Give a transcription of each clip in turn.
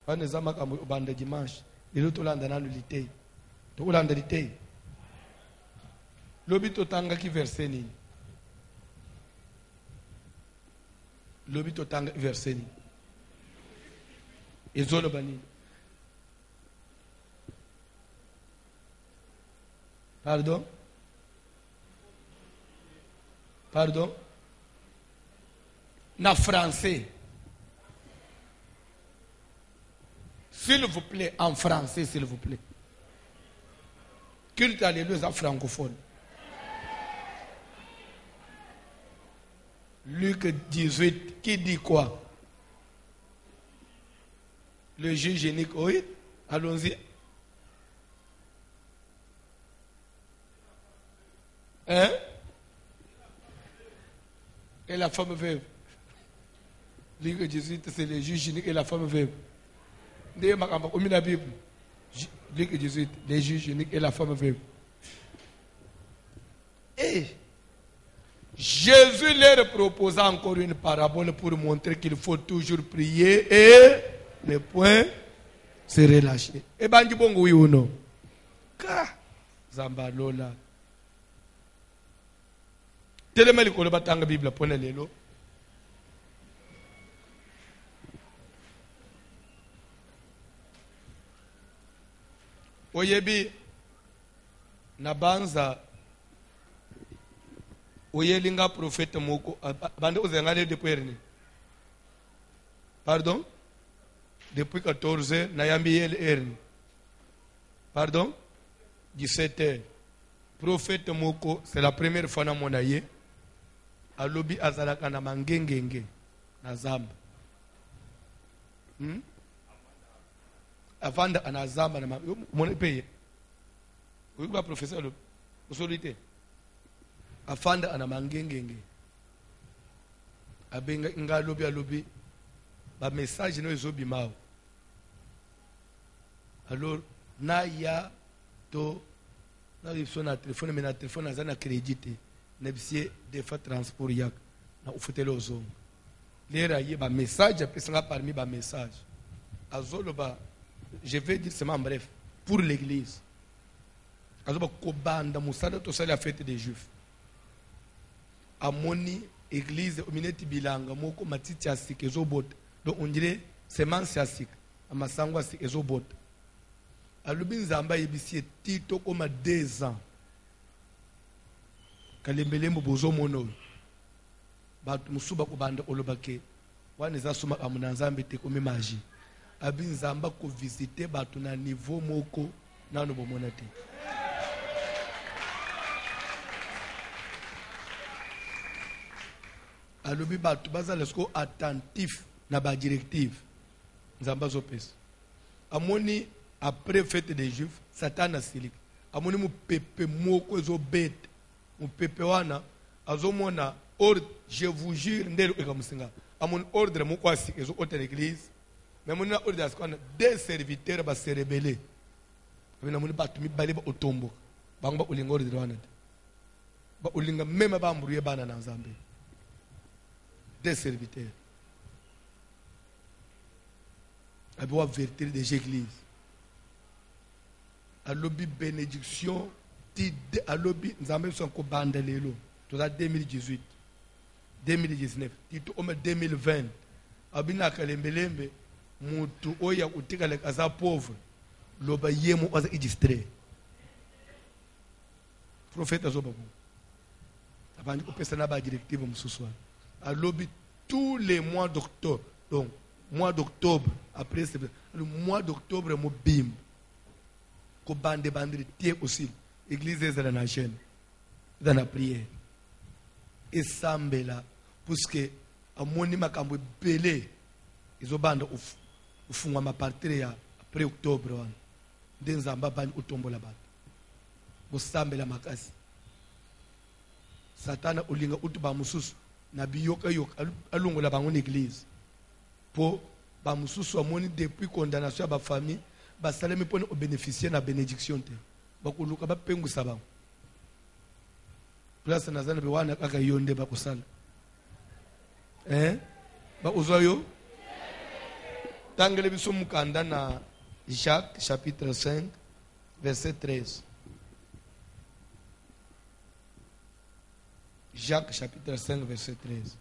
On est zama comme bande dimanche. Et l'autre landa na l'ité. To landa l'ité. Lobi totanga ki verset ni. Lobi totanga verset ni. Ezolo bani. Pardon? Pardon? Na français. S'il vous plaît, en français, s'il vous plaît. Culte alléluia francophone. Luc 18, qui dit quoi? Le juge unique, oui? Allons-y. Hein? Et la femme veuve. Luc 18, c'est le juge unique et la femme veuve. Luc 18, les juges uniques et la femme veuve. Et Jésus leur proposa encore une parabole pour montrer qu'il faut toujours prier et ne point se relâcher. Et ben, bon, oui ou non? Ka Zambalola. Tellement les collègues battent la Bible pour les lots. Oyebi nabanza oyelinga prophète moko bande ozengale depuis erni. Pardon? Depuis 14h nayambi erni. Pardon? 17h. Prophète moko, c'est la première fois na monaye. Alobi azalaka na mangengenge na zamba. Avant anazamba na mon pays. Oui, ba professeur le autorité. Afanda ana mangengenge. Abenga ngalobi alobi ba message no ezobi mao. Alors na ya to na ifso na téléphone mais na téléphone azana crédité. Na bisie des fois transport yak na ufutelo ozongo. Lera ye ba message apesanga parmi ba message. Azolo ba je vais dire seulement bref, pour l'église. Alors, Kobanda Moussada, tout ça, la fête des Juifs. À Moni, église, au mineti bilanga, moko matiti asik, ezobot. Donc, on dirait, semence asik, à Masangwa asik, ezobot. À Lubin Zamba, yebisi, tito comme 2 ans. Kalembele mbozo mono. Bat musuba kubanda olobake. Waneza suma amunanzambe te comme magie. Abin Zamba ko visiter batu na niveau moko nano bomona te. Alobi batu baza lesko attentif na ba directive. Zamba zopes. Amoni après fête des Juifs, Satan a silik. Amoni mu pepe moko zo bête. Mu pepe wana azomona ordre, je vous jure ndelo ekamusinga. Amoni ordre moko asik ezo ote l'église. Mais mon ordre à ce qu'on a des serviteurs va se rebeller. Mais nous battu mi balé au tombeau. Banga ulingo de droit. Ba ulinga même ba mbrouiller bana na Zambie. Des serviteurs. Elle doit avertir des églises. À lobby bénédiction, à lobby Zambie sont ko bande lelo. Tout ça 2018, 2019, tout au 2020. Abina kalembelembe. Mutu oya utika like aza pauvre loba yemo aza distrait prophète azoba bon abandi opesa na ba directive mususwa a lobi tous les mois d'octobre. Donc mois d'octobre après le mois d'octobre mo bim ko bande tie aussi église de la nation dans la prière et sambela puisque amoni makambo belé izobanda ufungwa mapartire ya après octobre wana ndenzamba bani utombola batu bosambela makasi satana ulinga utuba mususu na biyoka yoka alungola bango l'église po ba mususu amoni depuis condamnation ya ba famille ba salemi pone au bénéficier na bénédiction te bakuluka ba pengusa bango place nazana be wana kaka yonde ba kusala ba uzoyo tangele biso mukanda na Jacques chapitre 5 verset 13. Jacques chapitre 5 verset 13.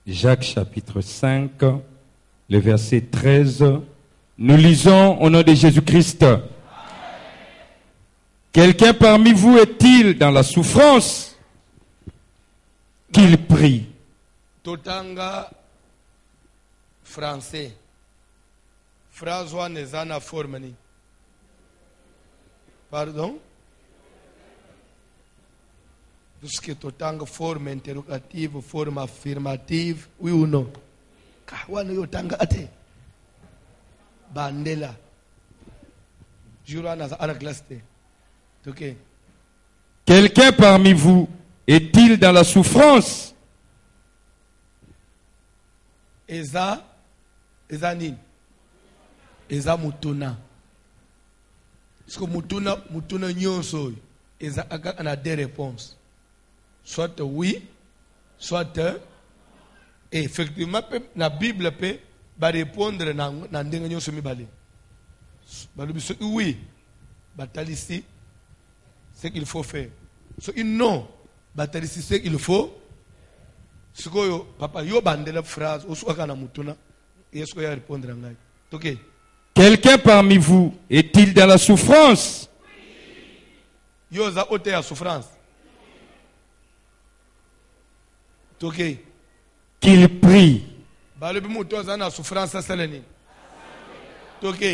Jacques chapitre 5, le verset 13. Nous lisons au nom de Jésus-Christ. Quelqu'un parmi vous est-il dans la souffrance? Qu'il prie. Totanga français. Phrase one is an forme. Pardon? Tout ce qui est totanga forme interrogative, forme affirmative, oui ou non? Kahwana yotanga ate. Bandela. Jurana ana classe. Ok. Quelqu'un parmi vous est-il dans la souffrance? Eza nini? Eza mutuna. Parce que mutuna nyonso eza a des réponses. Soit oui, soit effectivement la Bible peut répondre na ndenga nyonso mibale. Balobi oui, batalisi ce qu'il faut faire. So non, batalisi ce qu'il faut. Sikoyo papa yo bandela phrase osuka na mutuna yesko ya répondre ngai. OK. Quelqu'un parmi vous est-il dans la souffrance? Yo za ote ya souffrance. OK. Qu'il prie. Balobi muto za na souffrance saleni. OK.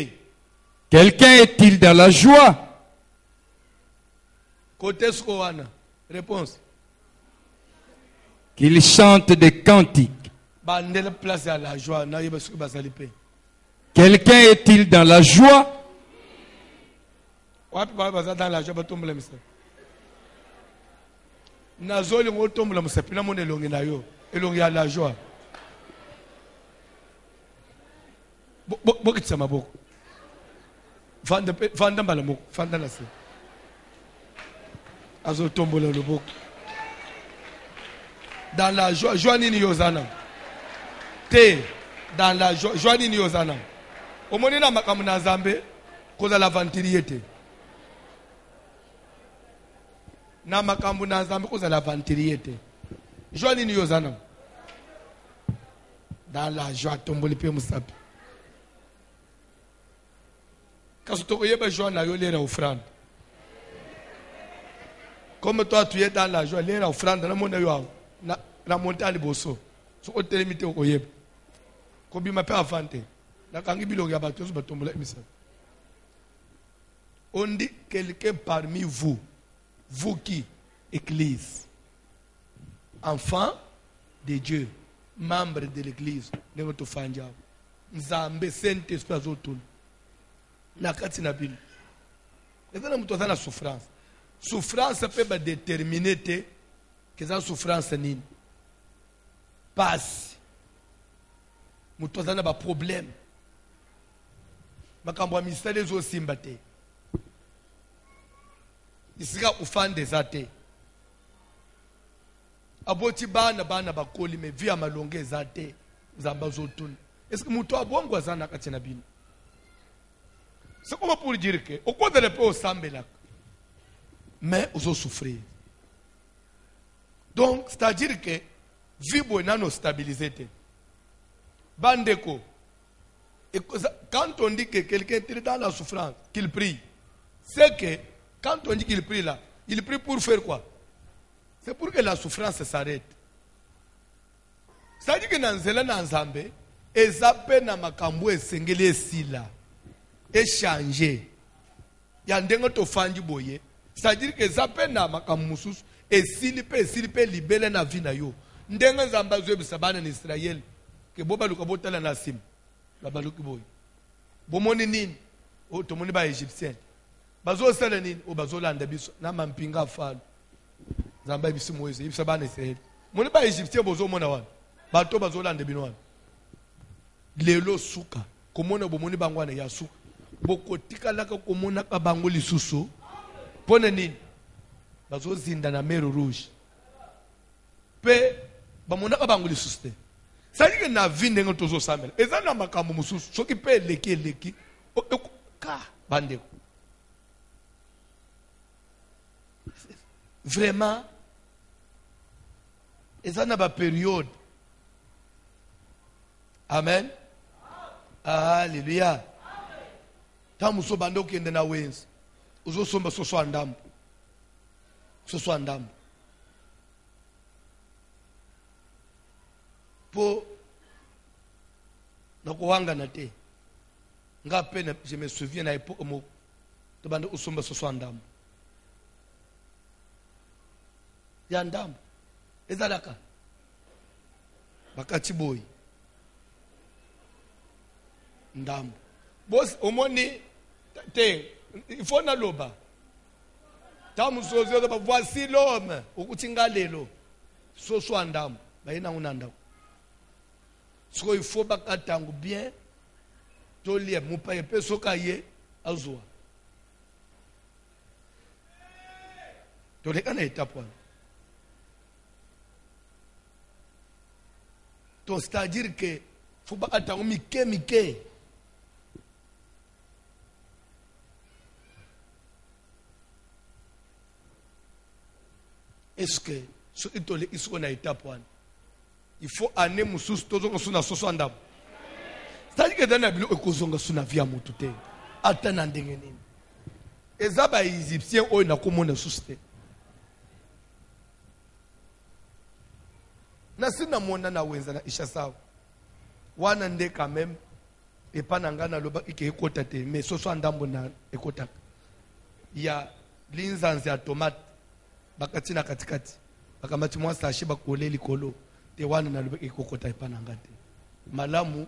Quelqu'un est-il dans la joie? Côté skowana. Réponse. Qu'il chante des cantiques. Bandela place à la joie na yeba suki basalipe. Quelqu'un est-il dans la joie? Wapi ba baza dans la joie batombela misa. Nazoli ngotombela misa pina mona elongi na yo. Elongi ya la joie. Bokitsa maboko. Vanda mbala moko, vanda na se. Azo tombola le boko. Dans la joie, joie nini yozana. Te dans la joie, joie nini yozana. Omoni na makamu na Nzambe koza la vantiliete. Na makambu na Nzambe koza la vantiliete. Joie nini yozana. Dans la joie tomboli pe musapi. Quand tu as joie, tu as offrande. Comme toi, tu es dans la joie, tu as offrande. Tu as monté à l'ebosso. Tu as limité au Koyeb. Comme tu m'as pas avanté. On dit quelqu'un parmi vous, vous qui, Église, enfant de Dieu, membre de l'Église, notre famille, Nzambe, Saint-Esprit, Azotun. Na kati na bino. Ezana mtu azana souffrance. Souffrance peut déterminer que ça souffrance nini. Passe. Mtu azana ba problème. Makambo ya misale zo simba te. Isika ufande zate. Aboti bana bakoli me via malonge zate. Zamba zotun. Est-ce que mtu abongo azana kati na bino? C'est comment pour dire que au cours de l'épée au sambelak, mais aux souffrir. Donc, c'est-à-dire que vibo nano stabilisé. Bandeko. Et quand on dit que quelqu'un est dans la souffrance, qu'il prie, c'est que quand on dit qu'il prie là, il prie pour faire quoi? C'est pour que la souffrance s'arrête. C'est-à-dire que dans Zela Nanzambe, et zappe na makambo esengeli sila. Échanger. Il y a des gens qui boye. C'est-à-dire que ça peut na makamusus et s'il peut libérer na vie na yo. Ndenga zamba zo bisabana en Israël que boba lukabota la nasim. La baluki boy. Bomoni nini? O tomoni ba égyptien. Bazo sala nini? O bazo landa biso na mampinga falo. Zamba biso Moïse, bisabana Israël. Moni ba égyptien bozo mona wana. Bato bazo landa binwana. Lelo suka. Komona bomoni bangwana ya suka. Boko tika laka komona ka bango lisusu pona nini bazozinda na mer rouge pe bamonaka bango lisusu te salike na vi ndenge tozosambela eza na makambo mosusu soki mpe eleki ka bandeko vraiment eza na baperiode. Amen. Alléluia. Ta muso bando kende na wenzi uzosomba soso andambo po nakuwanga na te nga pena. Je me souviens na époque mo to bando usomba soso andambo ya ndambo ezalaka bakati boy ndambo boss omoni te il faut na loba tamusozo ba voici l'homme ukuthi ngalelo soso andambo bayina unandako so il faut bakatangu bien tolie mupaye peso kaye azwa toleka na étape. Donc c'est-à-dire que faut pas attendre mike. Est-ce que ce qui est na étape one, il faut ane mususu tozonga suna soso andam. C'est-à-dire que dans la Bible ekozonga suna via mutu te. Ata na ndenge nini. Eza ba Égyptien oyo na komona susu te. Na sina mona na wenza na isha sawa. Wana nde quand même et pas nangana loba ike ekota te mais soso andambo na ekota. Ya linzanzi ya tomate bakati na katikati bakamati mwa sashi bakole likolo te wana na loba ekokota epa nangate. Malamu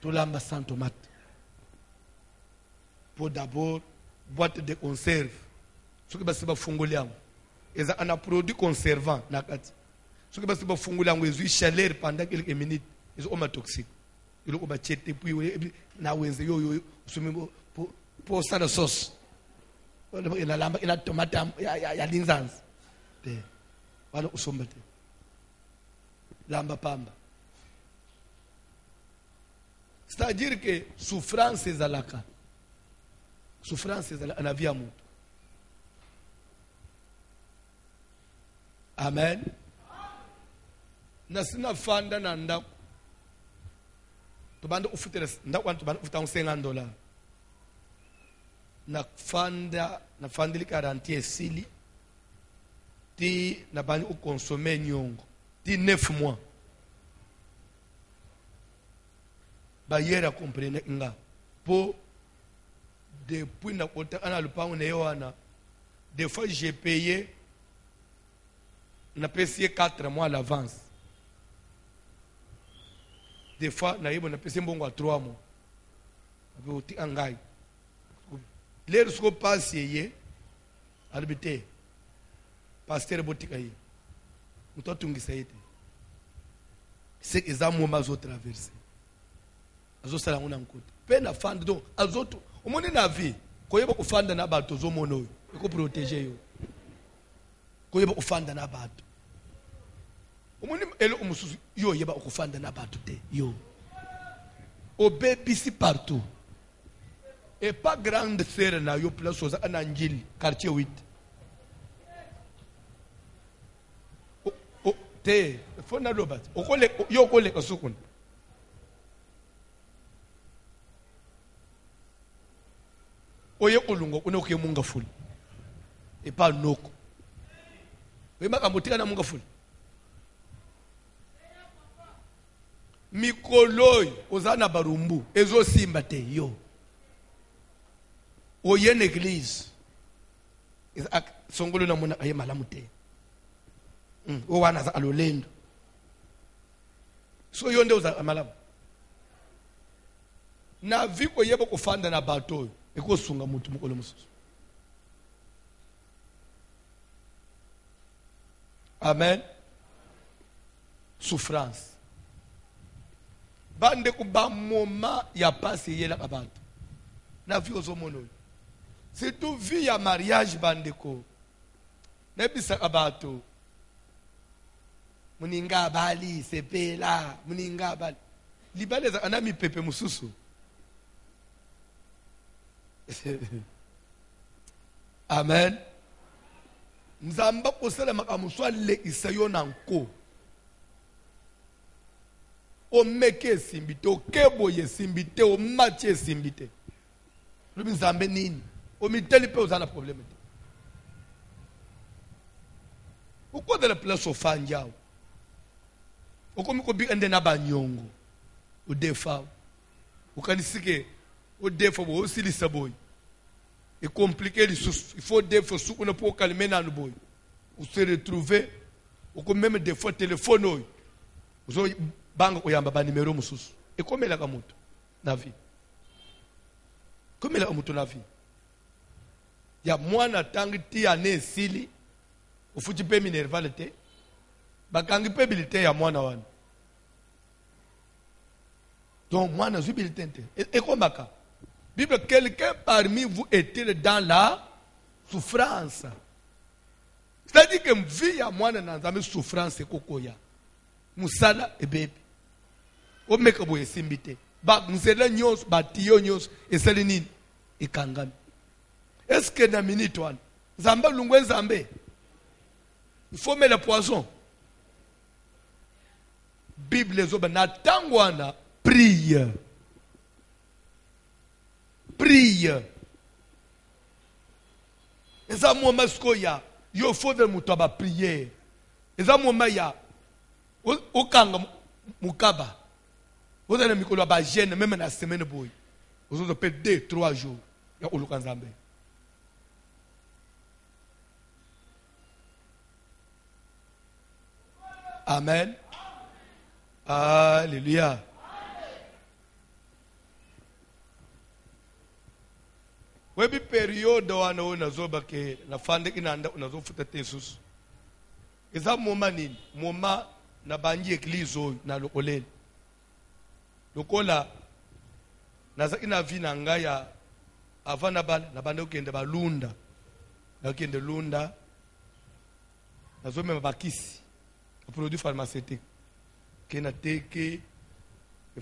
tolamba sans tomate. Pour d'abord boîte de conserve. Ce qui basi ba fungoli yango. Eza ana produit conservant na kati. Ce qui basi ba fungoli yango ezu chaleur pendant quelques minutes. Ezo oma toxique. Ilo oba chete puis na wenze yo sumi pour ça la sauce. Ina lamba ina tomate ya linzanzi. Te. Wala usomba te. Lamba pamba. C'est-à-dire que souffrance ezalaka. Souffrance ezalaka na vie ya mutu. Amen. Na sina fanda na ndako. Tubanda ufutela ndako tubanda ufuta $50. Na fandili garantie sili. Ti na bani u consommer nyongo. Ti 9 mois. Bayera comprendre nga. Po depuis na kota ana lupango na yoana. Des fois j'ai payé na payé 4 mois à l'avance. Des fois na yibo na payé mbongo à 3 mois. Abe oti angai. L'air ce qu'on passe yé arbité. Pasteur botika yé. Mutotungi saite. C'est que za moment zo traverser. Azo sala ngona nkuta. Pe na fanda donc azoto omoni na vie koyeba kufanda na bato zo mono eko protéger yo. Koyeba kufanda na bato. Omoni elo umususu yo yeba kufanda na bato te yo. Obébisi partout. Et pas grande sœur na yo place oza na njili quartier 8. Te fona lobat. Okole yo kole kasukun. Oye kolungo kuna ke munga fuli. Et pas noko. We makambotika na munga fuli. Mikoloi ozana barumbu ezo simba te yo. Oye l'église. Songolo na mona aye malamu te. O wana za alolendo. So yonde uza malamu. Na viko yebo kufanda na bato eko sunga mutu mukolo mususu. Amen. Souffrance. Bande ku ba moment ya passe yela kabantu. Na vi ozomono. C'est tout vie ya mariage bandeko. nebisa abato muninga bali sepela muninga bali libaleza anami pepe mususu. Amen. Nzamba kosala makamuswa le isayo nanko. O meke simbite, o keboye simbite, o matye simbite. Lubi nzambe nini? O miteli pe uzana probleme. Pourquoi de la place au fanjao? O komi ko bi ende na banyongo. O defa. O kanisike o defa bo o silisa boy. Et compliqué les sous. Il faut des fois on peut calmer dans le boy. Ou se retrouver ou même des fois téléphone. Vous avez bang oyamba ba numéro mususu. Et comme la kamoto na vie. Comme la kamoto na vie. Ya mwana tangi ti ane sili. Ufuti pe minervalite. Bakangi pe bilité ya mwana wana. Donc mwana zubilité. Et comme baka. Bible, quelqu'un parmi vous est-il dans la souffrance? C'est-à-dire que vie à moi dans la souffrance et kokoya. Musala et bébé. O mekabo esimbite. Ba musela nyos ba tiyo nyos eselini e kangami. Est-ce que na minute one Zamba lungwe zambe. Il faut mettre le poison. Bible zoba na tangwana prie. Prie. Et ça, moi, mascoya, il faut de mutaba prier. Et ça, moi, ya, au kanga mukaba. Vous avez mis qu'on a gêne, même la semaine boy. Vous avez fait 2-3 jours. Il y a au Zambé. Amen. Alléluia. Webi periode wana unazoba ke nafande inanda unazofuta tesus. Eza moma nini? Moma na banji eklize oyo na lokolele. Lokola naza ina vina ngaya avana bala na bande okende balunda. Na okende lunda. Nazo mema bakisi. Produit pharmaceutique. Kena teke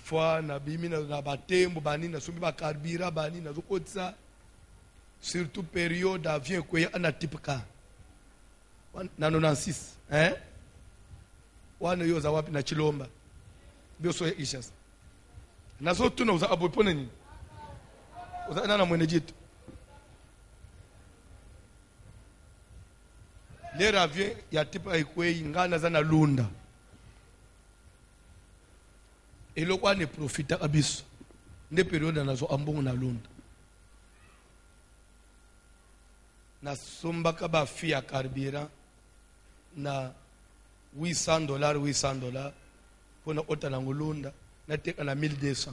fois na bimi na batembo bani na sumbi ba karbira bani na zokotsa. Surtout période d'avion quoi ana type ka na 96 wana yoza wapi na Chilomba bioso ishas nazo tuna uza abopona nini uza nana mwene jitu le avion ya type aikwe ingana za na lunda eloko ane profita abiso nde période nazo ambongo na lunda na sombaka ba fi ya carburant na $800 pona ota na ngolunda na teka na 1200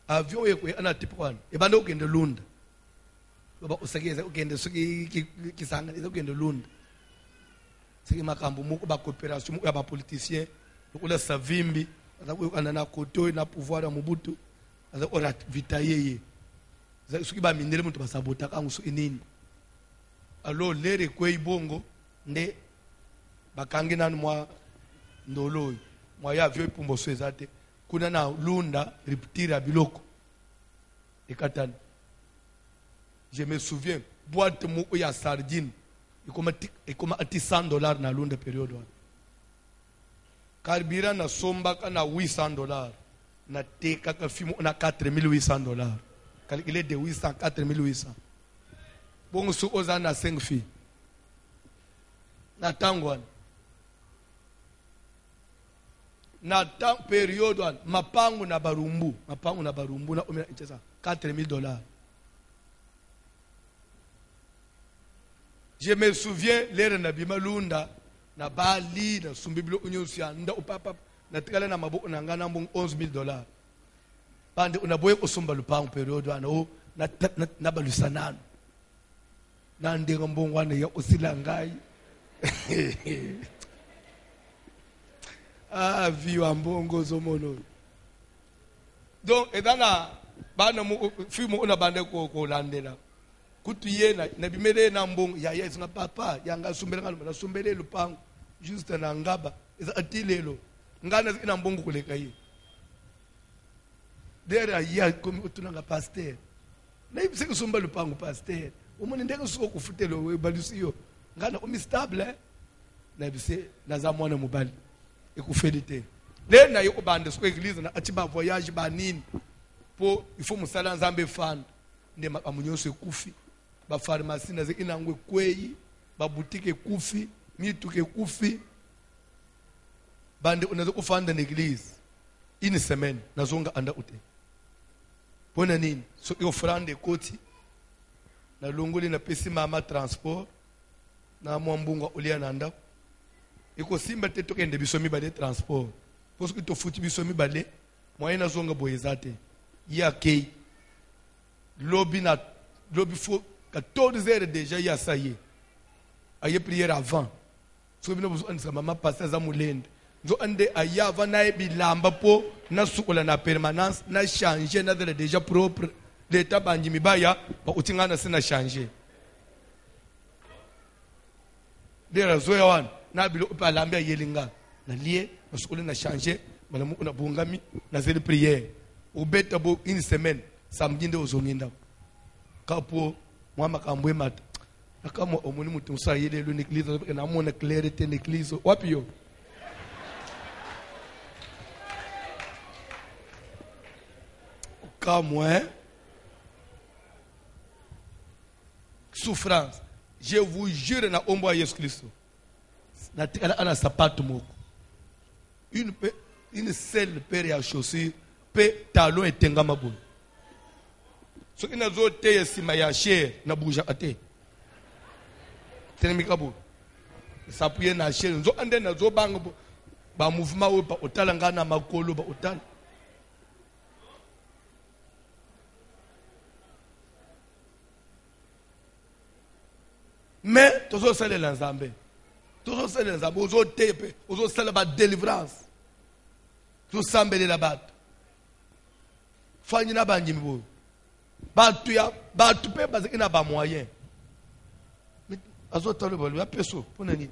avion yeko ana type 1 e banda ukende lunda baba usakeza ukende suki kisanga ukende lunda siki makambo muko ba coopération ya ba politicien ukula savimbi ana na koto na pouvoir ya Mobutu aza ora vitayeye suki ba mindele muntu basabota kangu su inini. Alors lere kwe bongo nde bakangi nanu mwa ndolo mwa ya vyo ipumbo swezate kuna na lunda riptira biloko ekatani. Je me souviens boîte moko ya sardine ikoma ati $100 na lunda période wana. Carburant na sombaka na $800 na teka ka fimo na $4,800. Calculé de 800 $4,800. Bongo su oza na 5 filles. Na tangwan. Na période wan mapangu na barumbu na omina incheza $4,000. Je me souviens l'ère na bimalunda na bali na sumbibilo unyosi anda upapa na tikala na maboko na ngana mbong $11,000. Pande unaboye kusumba lupangu période wana o na balusanano. Na ndenge mbongwana ya usila ngai viwa mbongo zomono. Donc edana bana mu fimu una bande ko landela kutu yena na bimele na mbongo ya isinga papa yanga sumbele ngalo na sumbele lupango juste na ngaba isa atilelo ngana ina mbongo kuleka yi dera ya komi utunanga pasteur na ibise kusumba lupango pasteur umuni ndeke suko kufutelo we balusiyo ngana umistable na ibise na zamona mobali ekufelite le na yoko bande siko eglise na atiba voyage banini po ifo musala nzambe fanda ndema amunyoso ekufi ba pharmacie na inangwe kweyi ba boutique ekufi mituke ekufi bande unazo kufanda na eglise ini semaine nazonga anda ute bona nini so yo frande koti na longoli na pesi mama transport na mwambunga ulia nanda iko simba te tokende bisomi bale transport parce que to futi bisomi bale moyena zonga boyezate ya kei lobby faut 14 heures déjà ya ça y est aye prière avant so bino buzo anisa mama pasteur za mulende nzo ande aya avant na bilamba po na sukola na permanence na changer na déjà propre l'état banji mibaya ba utingana sina changer dera zoya wan na bilo pa lambia yelinga na lié na sukola na changer bana mu na bungami na zeli prière ubeta bo une semaine samedi nde ozonginda kapo mwama kambwe mata akamo omuni mutu musa yele lo n'église na mona clarté n'église wapi yo comme souffrance je vous jure na ombo ya Yesu Kristo na tikala ana sapato moko une seule paire ya chaussures pe talon etengama boye so ina zo te sima ya cher na buja ate tenemika bo sapuye na cher zo ande na zo banga ba mouvement o ba otala ngana makolo ba otala mais tozo sala la nzambe ozo tepe ozo sala ba délivrance to sambele la bat fanyina banjimi bo batu pe bazaki na ba moyen azotalo bolo ya peso pona ni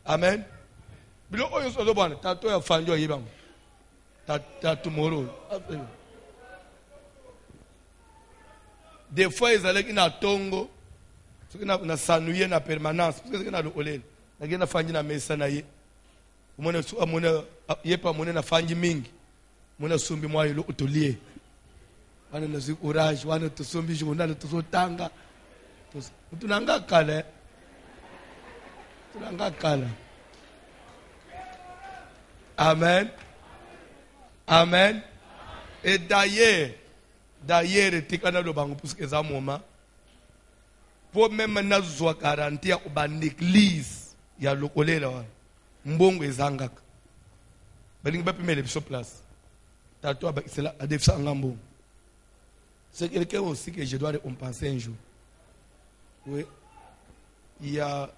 amen bilo oyo so bwana tato ya fanjo yibango tatu moro des fois ezalaki na tongo soki na sanuye na permanence parce que na lo olele na gena fanji na mesa na ye umone su amona yepa mone na fanji mingi mona sumbi mwa yelo utolie wana na zi courage wana to sumbi journal to tanga tunanga kala amen amen et d'ailleurs tikana lo bango parce que za moma pour même na zwa garantie ko ba l'église ya lokolela wa mbongo ezangaka balingi bapimele biso place tato ba isela adefsa ngambo c'est quelqu'un aussi que je dois récompenser un jour oui il y a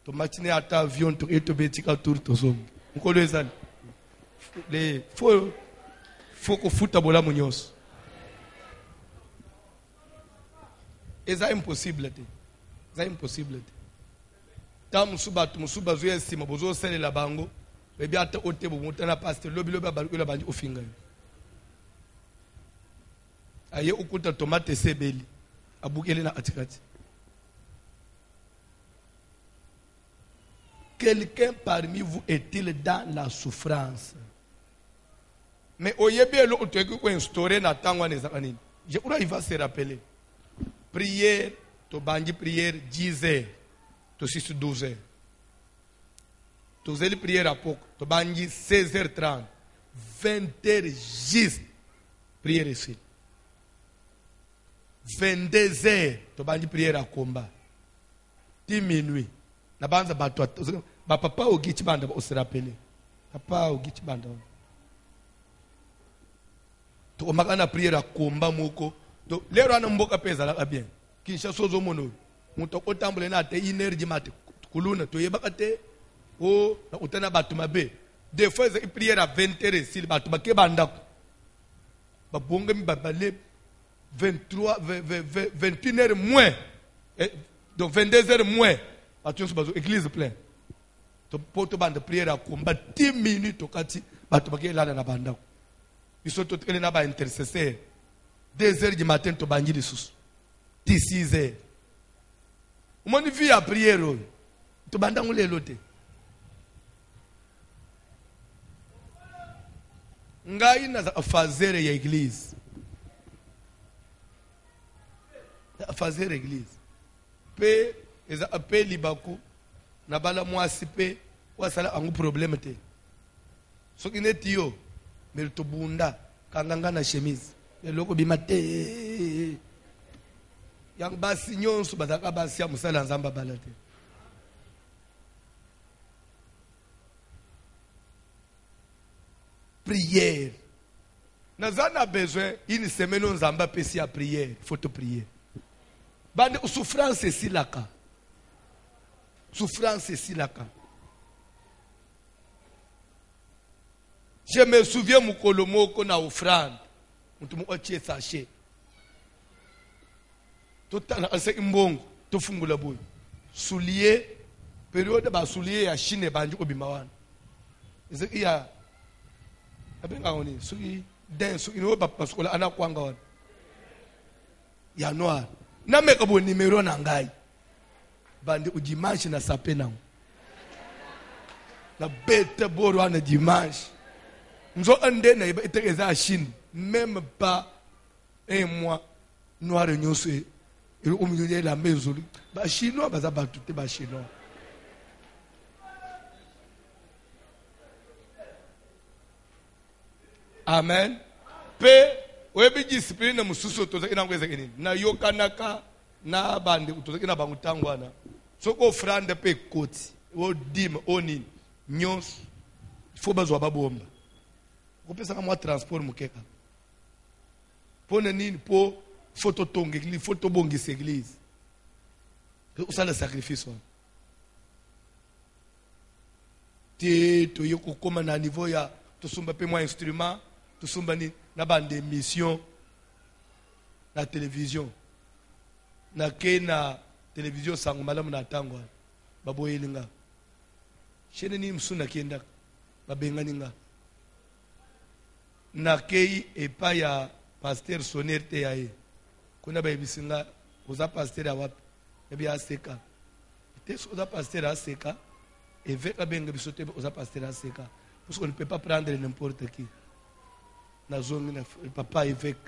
to matine ata avion to eto betika tour to zom nkolo ezali les faut ko futa bola munyos eza impossible ta musuba zo yesima bozo selela bango bebi ata otebo mutana pastor lobi abaluko la banji ofinga aye ukuta tomate sebeli abukele na atikati quelqu'un parmi vous est-il dans la souffrance mais oyebe lo otweki ko instaurer na tangwa nezaka nini je ura il va se rappeler prière to banji prière 10 heures to 6 12 heures to zeli prière à pouco to banji 16h30 20h juste prière ici 22h to banji prière à combat 10 minuit na banza bato ba papa ogichi banda o se rappeler papa ogichi banda to magana prière à combat moko to lero ana mboka peza la bien kisha sozo mono muto otambule na te energy mate kuluna to yebaka te o na utana batu mabe des fois za prière à 20h s'il batu ba ke banda ba bonga mi babale 23, 21h moins. Donc 22h moins. L'église pleine. Pour te bande prière à combat 10 minutes au quartier. Tu là dans la bande. Ils sont tous les intercesseurs. 2h du matin, tu bandis les sous. 6h. Mon vie à prière. Tu bandes où les lotés. Ngai na fazer a igreja. A fazer a igreja. Pe eza ape libaku na bala mwasi pe wasala angu problème te. So kineti yo mel to bunda kanganga na chemise. Eloko bimate. Yang basi nyonso bazaka basi ya musala nzamba balate. Prière. Nous avons besoin d'une semaine où nous avons besoin de prière. Il faut te prier. Bande souffrance c'est si là. Souffrance c'est si là. Je me souviens mon colomo qu'on a offrande. Nous avons fait sachet. Tout le temps, c'est un bon. Tout le monde a fait. Soulier. Période de soulier, il y a Chine et Banjo Obimawan. Il y a ya noir na meka bo numéro na ngai bande u dimanche na sapé na bête boro na dimanche nzo ande na iba Chine même pas un mois noir nyonso et au milieu de la maison ba chinois baza batute ba chinois. Amen. Pe webi discipline mususu toza ina ngweza kinini. Na yokanaka na bande toza ina bangu tangwana. Soko frande pe koti. O dim oni nyons. Fo bazwa babomba. Ko pesa kama transport mukeka. Pona nini po photo tonge église, photo bongi église. Que ça le sacrifice. Te to yoko koma na niveau ya to sumba pe moi instrument. Tout ça, na bande émission na télévision na kena télévision sango malamu na tangwa baboyelinga shene ni msuna kienda babenganinga na kei epa ya pasteur sonerte yae kuna bayibisinga oza pasteur awapi ebi aseka ite oza pasteur aseka eveka benga bisote oza pasteur aseka parce qu'on ne peut pas prendre n'importe qui. Na zone papa évêque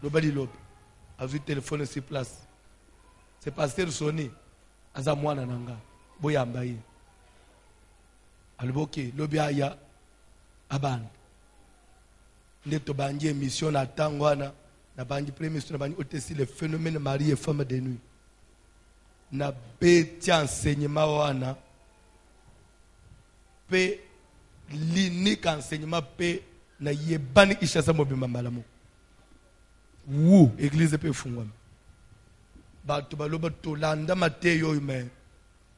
lobali lob a vu téléphone sur place c'est pasteur sonné aza mwana nanga boyamba ye alboke lobi aya abana ndeto banji émission na tangwana na banji premier sur na banji otesi le phénomène mari et femme de nuit na beti enseignement wana pe l'unique enseignement pe na yebani ishasa mobimba malamu wu église pe fungwa bato baloba to landa mateyo me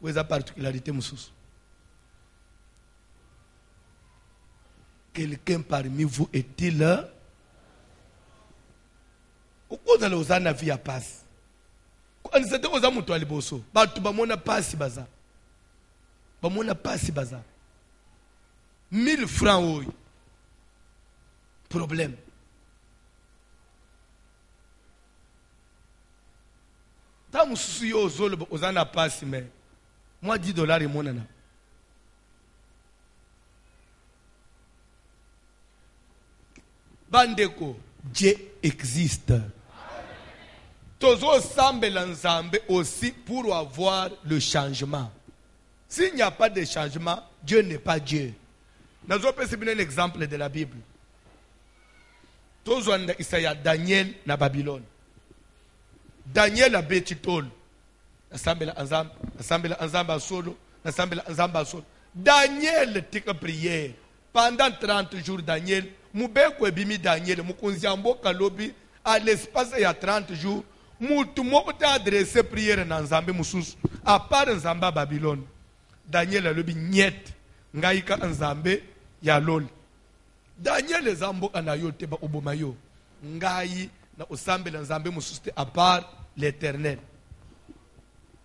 weza particularité mususu quelqu'un parmi vous est-il là ukoza le ozana via passe kwa nisete oza mutu aliboso bato bamona pasi baza 1000 francs oyo problème. Tant que je suis passe, mais moi $10 et mon nana. Bandeko, Dieu existe. Tozo semble l'ensemble aussi pour avoir le changement. S'il n'y a pas de changement, Dieu n'est pas Dieu. Nous avons un exemple de la Bible. Tozo anda Isaiah Daniel na Babylone. Daniel a betitol. Assemble ensemble solo, assemble ensemble solo. Daniel tika prière. Pendant 30 jours Daniel, mubeko ebimi Daniel, mukunziambo kalobi à l'espace il y a 30 jours, mutu moko ta adressé prière na nzambe mususu. À part nzamba Babylone. Daniel a lobi nyet ngaika nzambe ya lol. Daniel zambo anayote ba obomayo. Ngai na osambela nzambe mosusu te à part l'Éternel.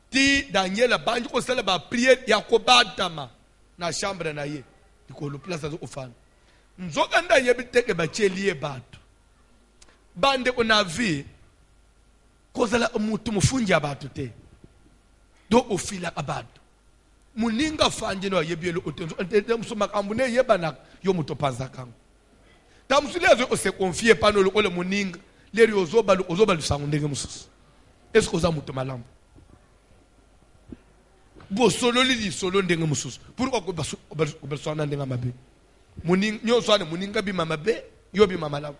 Ti Daniel abanji kosala ba prière ya kobatama na chambre na ye ikolo place zo ofana nzoka nda yebi teke ba chelie bato bande ko na vie kozala mutu mufunja bato te do ofila abato muninga fanje no yebielo otenzo ntete musoma kambune yebana yo muto panza kango tamsulezo o se confier pano le muninga leri ozoba lusango ndenge mususu est-ce que oza muto malamu bo solo li solo ndenge mususu pourquoi ko basona ndenge mabe muninga nyoso ane muninga bi mamabe yo bi mamalamu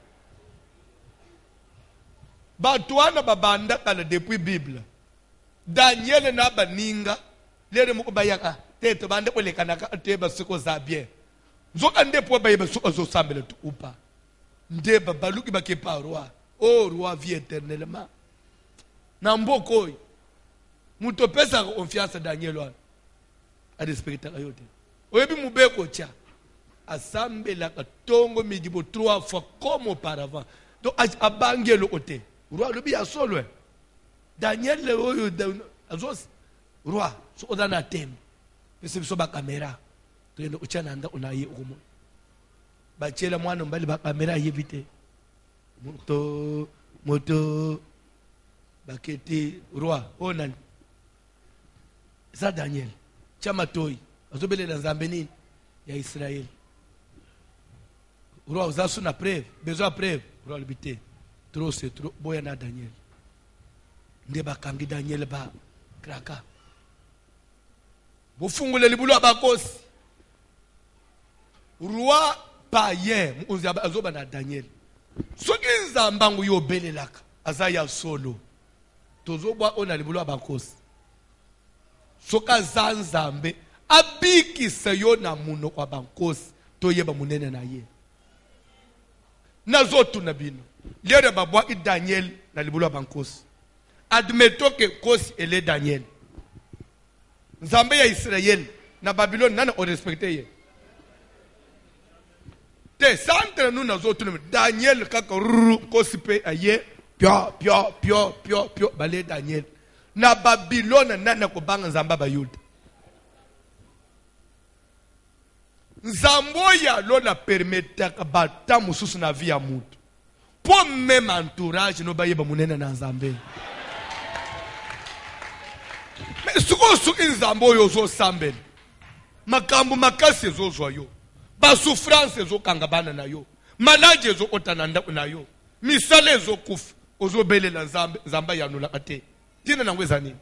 batwana babanda kala depuis Bible Daniel na baninga lere muko bayaka teto bande kolekana ka teba siko za bien nzoka ndepo bayeba siko zo sambele tu upa ndeba baluki bakepa roi oh roi vie éternellement na mboko muto pesa confiance Daniel wana a respecta yote oyebi mubeko cha asambela ka tongo midibo 3 fois comme auparavant donc abangelo ote roi lobi ya solo Daniel le oyo azos roi so odana tembe pese biso ba camera to yendo uchana nda unaye ukumo bachela mwana mbali ba camera yebite moto baketi roi onan sa Daniel chama toy azobelela nzambe nini ya Israël roi uzasu na preuve besoin preuve roi libité trop c'est trop boya na Daniel nde bakangi Daniel ba kraka bofungule libulu abakosi roi païen muzi azoba na Daniel soki nzambangu yo belelaka azaya solo tozobwa ona libulu abakosi soka zanzambe abikisa yo na muno kwa bankosi toyeba munene na ye nazotu na bino lere babwa i Daniel na libulu abankosi admettons que kosi ele Daniel nzambe ya Israël na Babylone nana o respecté ye te centre nous nazotu na Daniel kaka kosi pe aye pio bale Daniel na Babylone nana ko banga nzamba bayuda nzambo ya lo na permetaka bata mususu na vie ya mutu pour même entourage no bayeba munene na nzambe mais suko nzambo yo zo sambel makambo makasi zo zo yo ba souffrance zo kangabana na yo malade zo otananda na yo misale zo kufu ozo belela nzamba ya nula ate tina na ngweza nini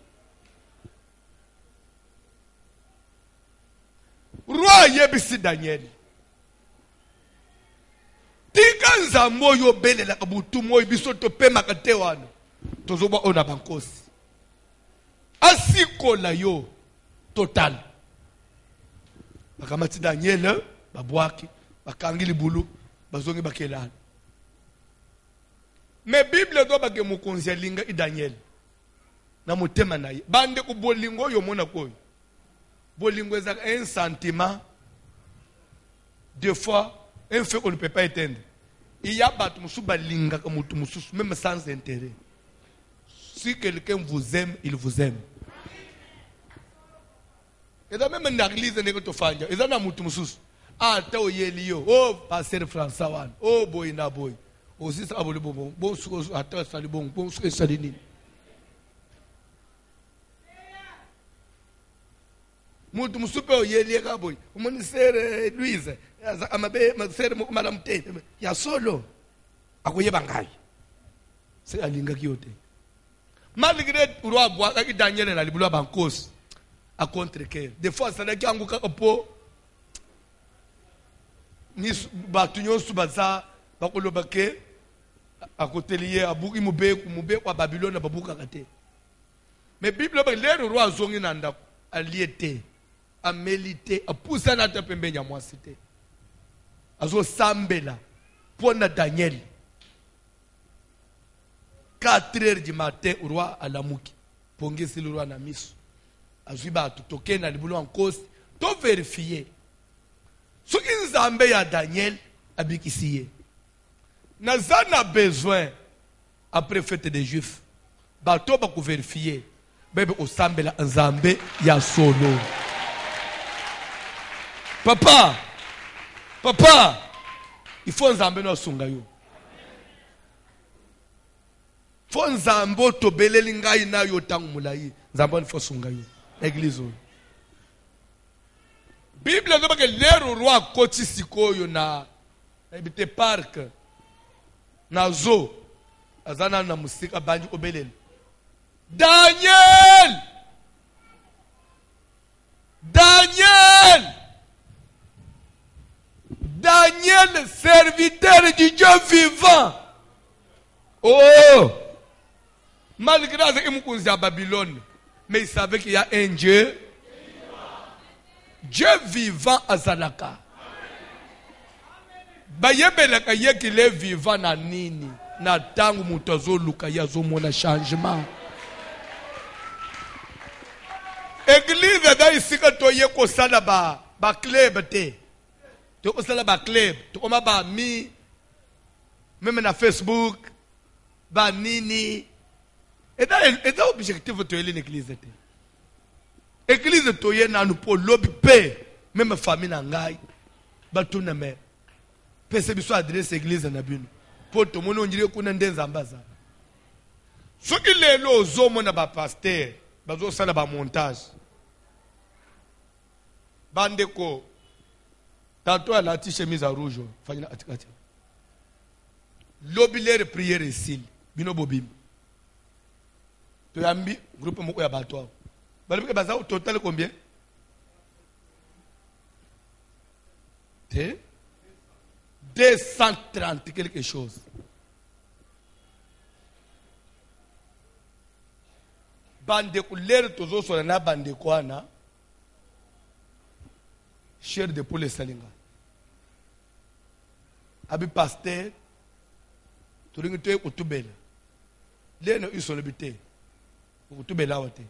roi yebisi Daniel tika nzambo yo belela kabutu moyi biso to pema kate wana tozoba ona bankosi asikola yo total bakamati Daniel babwaki bakangi libulu bazongi bakelana mais Bible do bake mukonzi linga i Daniel na mutema na ye bande ku bolingo yo mona koyo bolingo ezaka un sentiment des fois un fait qu'on ne peut pas éteindre. Il y a battu musuba linga ka mutu mususu même sans intérêt. Si quelqu'un vous aime, il vous aime. Et dans même dans l'église ne ko tofanja, eza na mutu mususu. Ah ta oyeliyo, oh pasteur François wan, oh boy na boy. Aussi ça aboli bon, bon suko ata sali bon suko sali nini. Mutu musupe oyeli ka boy. Umoni sere Louise, amabe sere madame te. Ya solo. Akoyeba ngai. C'est alinga kiyote. Malgré roi bois ka Daniel na libulu bankosi. A contre-cœur. Des fois, ça n'a qu'à un peu. Ni batunyo subaza, bakolobake, à côté lié, à Bouki Moubé, à Babylone, à Babouka Kate. Mais Bible, les rois zongi nanda, à liété, à mélité, à pousser à ta pembe à moi c'était. À zo sambela, pour Daniel. 4 heures du matin, au roi à la mouki. Pongesi le roi na miso. Azuba tutoke na libulu en cause to vérifier ce qui nzambe ya Daniel abikisiye na zana besoin après fête des Juifs. Bato ba ko vérifier. Bébé osambela nzambe ya solo. Papa, il faut nzambe no sunga yo. Faut nzambe to beleli ngai na yo tangu mulai. Nzambe faut sunga yo. Église. Bible ndoba ke lero roi koti sikoyo na ebite park na zo azana na musika banji obeleli. Daniel, serviteur du Dieu vivant. Oh, malgré qu'il y a Babylone, mais il savait qu'il y a un Dieu. Dieu vivant à Zalaka. Bayebelaka ye qu'il est vivant na nini. Na tangu mutazo luka ya zo mona changement. Église da isika toye ko sala ba club te. To ko sala ba club, to koma ba mi même na Facebook ba nini. Et da objectif to yele l'église te. Église toye na nu po lobby pe même famille na ngai ba tuna me. Pese biso adresse église na bino. Po to mono njire kuna ndenza ambaza. Soki lelo zomo na ba pasteur bazo sala ba montage. Bandeko tantôt à la chemise à rouge fanya atikati. Lobilere prière ici bino bobim. To yambi groupe moko ya bato. Balibike baza au total combien? T 230 quelque chose. Bandeko lere tozo so na bandeko ana cher de pour les salinga. Abi pasteur tulingi to kutubela. Leno isolobite. Kutubela wate.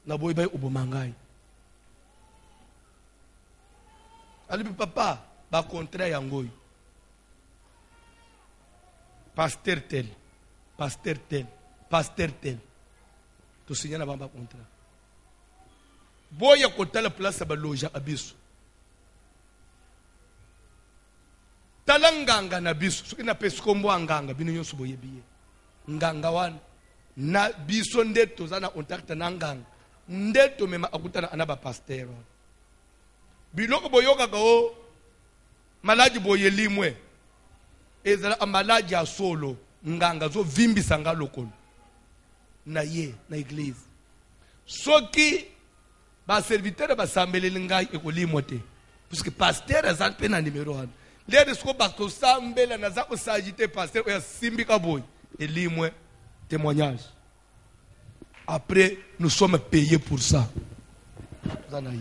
Na boy bay ubomangai. Alibi papa ba contrat yangoy. Pasteur tel. To signer na bamba contrat. Boya kotala place ba loja abiso. Talanganga na biso. Soki na peskombo anganga bino nyonso boyebiye. Nganga wana na biso ndeto zana contact na nganga. Ndeto mema akutana anaba pasteur. Biloko boyoka ko maladi boyelimwe. Ezala amaladi ya solo nganga zo vimbisa nga lokolo. Na ye na église soki ba serviteur ba sambeleli ngai ekolimo te parce que pasteur azan pe na numéro 1 les sko ba ko sambela na za ko sagite pasteur ya simbika boy elimwe témoignage après nous sommes payés pour ça zanaye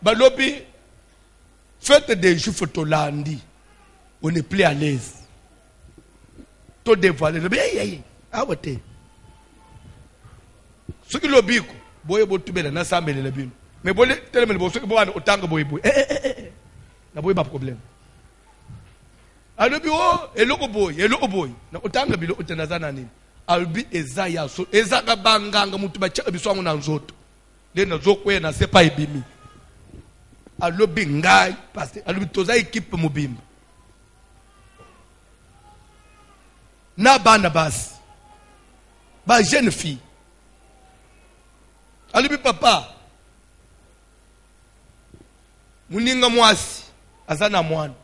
balobi fête des Juifs tolandi on est plus à l'aise. To dévoiler le bien awote soki lobiko boye botubela na sambele la bino mais bole telemel bo soki bo wana otanga boye boye na boye ba problème alobi o eloko boye na otanga bilo otenazana nini albi ezaya so ezaka banganga mutu ba chaka biswangu na nzoto le na zokwe na sepa ibimi alobi ngai parce alobi toza équipe mobimba na bana basi ba jeune fille alibi papa muninga mwasi azana mwana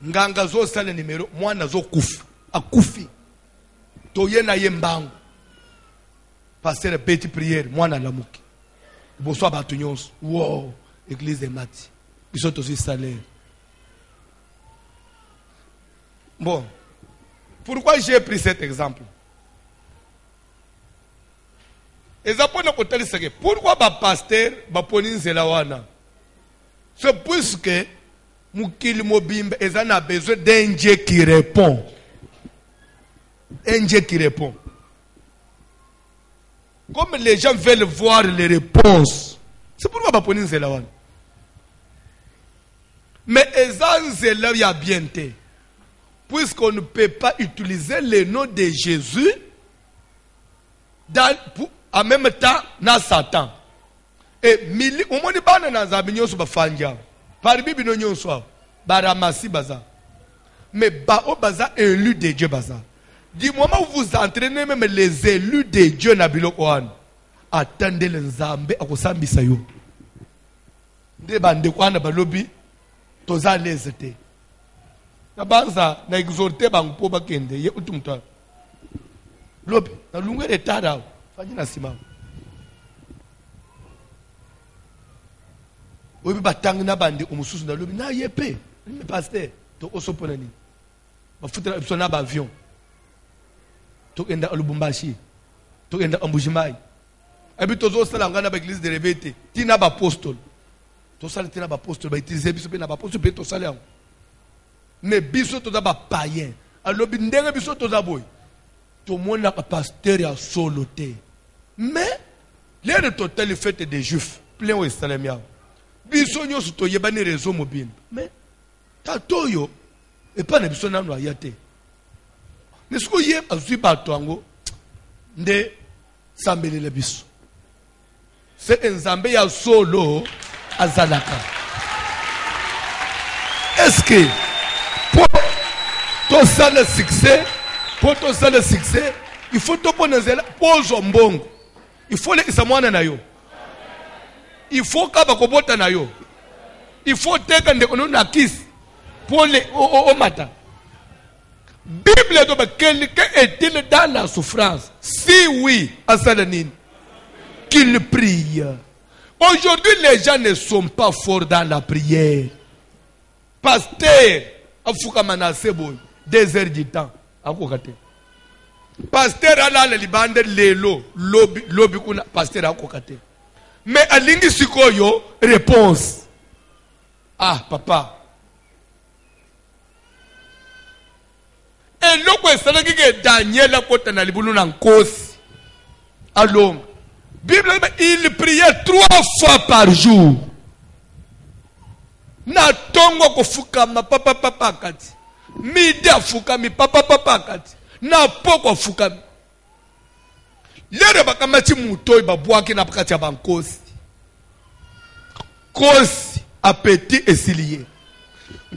nganga zo sala numero mwana zo kufa akufi toye na yembango passer petite prière mwana lamuki boso abatu nyonso wow église mati biso tozi salaire bon. Pourquoi j'ai pris cet exemple? Pourquoi le pasteur va wana? C'est puisque Moukil Mobimbe a besoin d'un Dieu qui répond. Un Dieu qui répond. Comme les gens veulent voir les réponses, c'est pourquoi va wana. Ezanzela ya bienté. Puisqu'on ne peut pas utiliser le nom de Jésus en même temps dans Satan. Et au moins il y a des amis qui sont parmi les gens baramasi baza. Mais bao baza élus de Dieu baza. Du moment où vous entraînez même les élus de Dieu na biloko wana, attendez les nzambe akosambisa yo. Nde bande kwana balobi toza lezete. Na banza na exhorter bango po bakende ye utumta. Lobi na lungwe tada fanyi na sima. Obi batang na bande umususu na lobi na yepe. Ni pasteur to osopona ni. Ba futela ipsona ba avion. To enda Lubumbashi. To enda Ambujimai. Abi tozo sala ngana ba église de réveil tina ba apostole. To sala tina ba apostole ba utiliser biso pe na ba apostole pe to sala. Mais biso to da ba païen. Alobi ndenge biso to da boy. To mona ka pasteur ya soloté. Mais l'air total fête des juifs plein au Salamia. Biso nyoso to yebani réseau mobile. Mais tatoyo et pas na biso na no ayate. Nesko ye azui bato ango nde sambelele biso. C'est nzambe ya solo azalaka. Est-ce que pour tout ça le succès, il faut tout connaître pour zombongo. Il faut les samwana na yo. Il faut kaba kobota na yo. Il faut teka ndekono na kiss pour les au matin. Bible dit quelqu'un est-il dans la souffrance? Si oui, à Salanine, qu'il prie. Aujourd'hui, les gens ne sont pas forts dans la prière. Pasteur, Afouka Manasebo, 2 heures du temps. Pasteur, Allah, le bande, lelo, lobby, pasteur, Akokate. Mais à l'Ingisikoyo, réponse. Ah, papa. Et l'autre, c'est Daniel a côté na libulu na nkosi. Alors, Bible, il priait 3 fois par jour. Na tongo ko fukama papa kati. Midi afukami papa kati. Na poko afukami. Lere bakamati mutoyi babwaki na pakati ya bankosi. Kosi appétit esilié.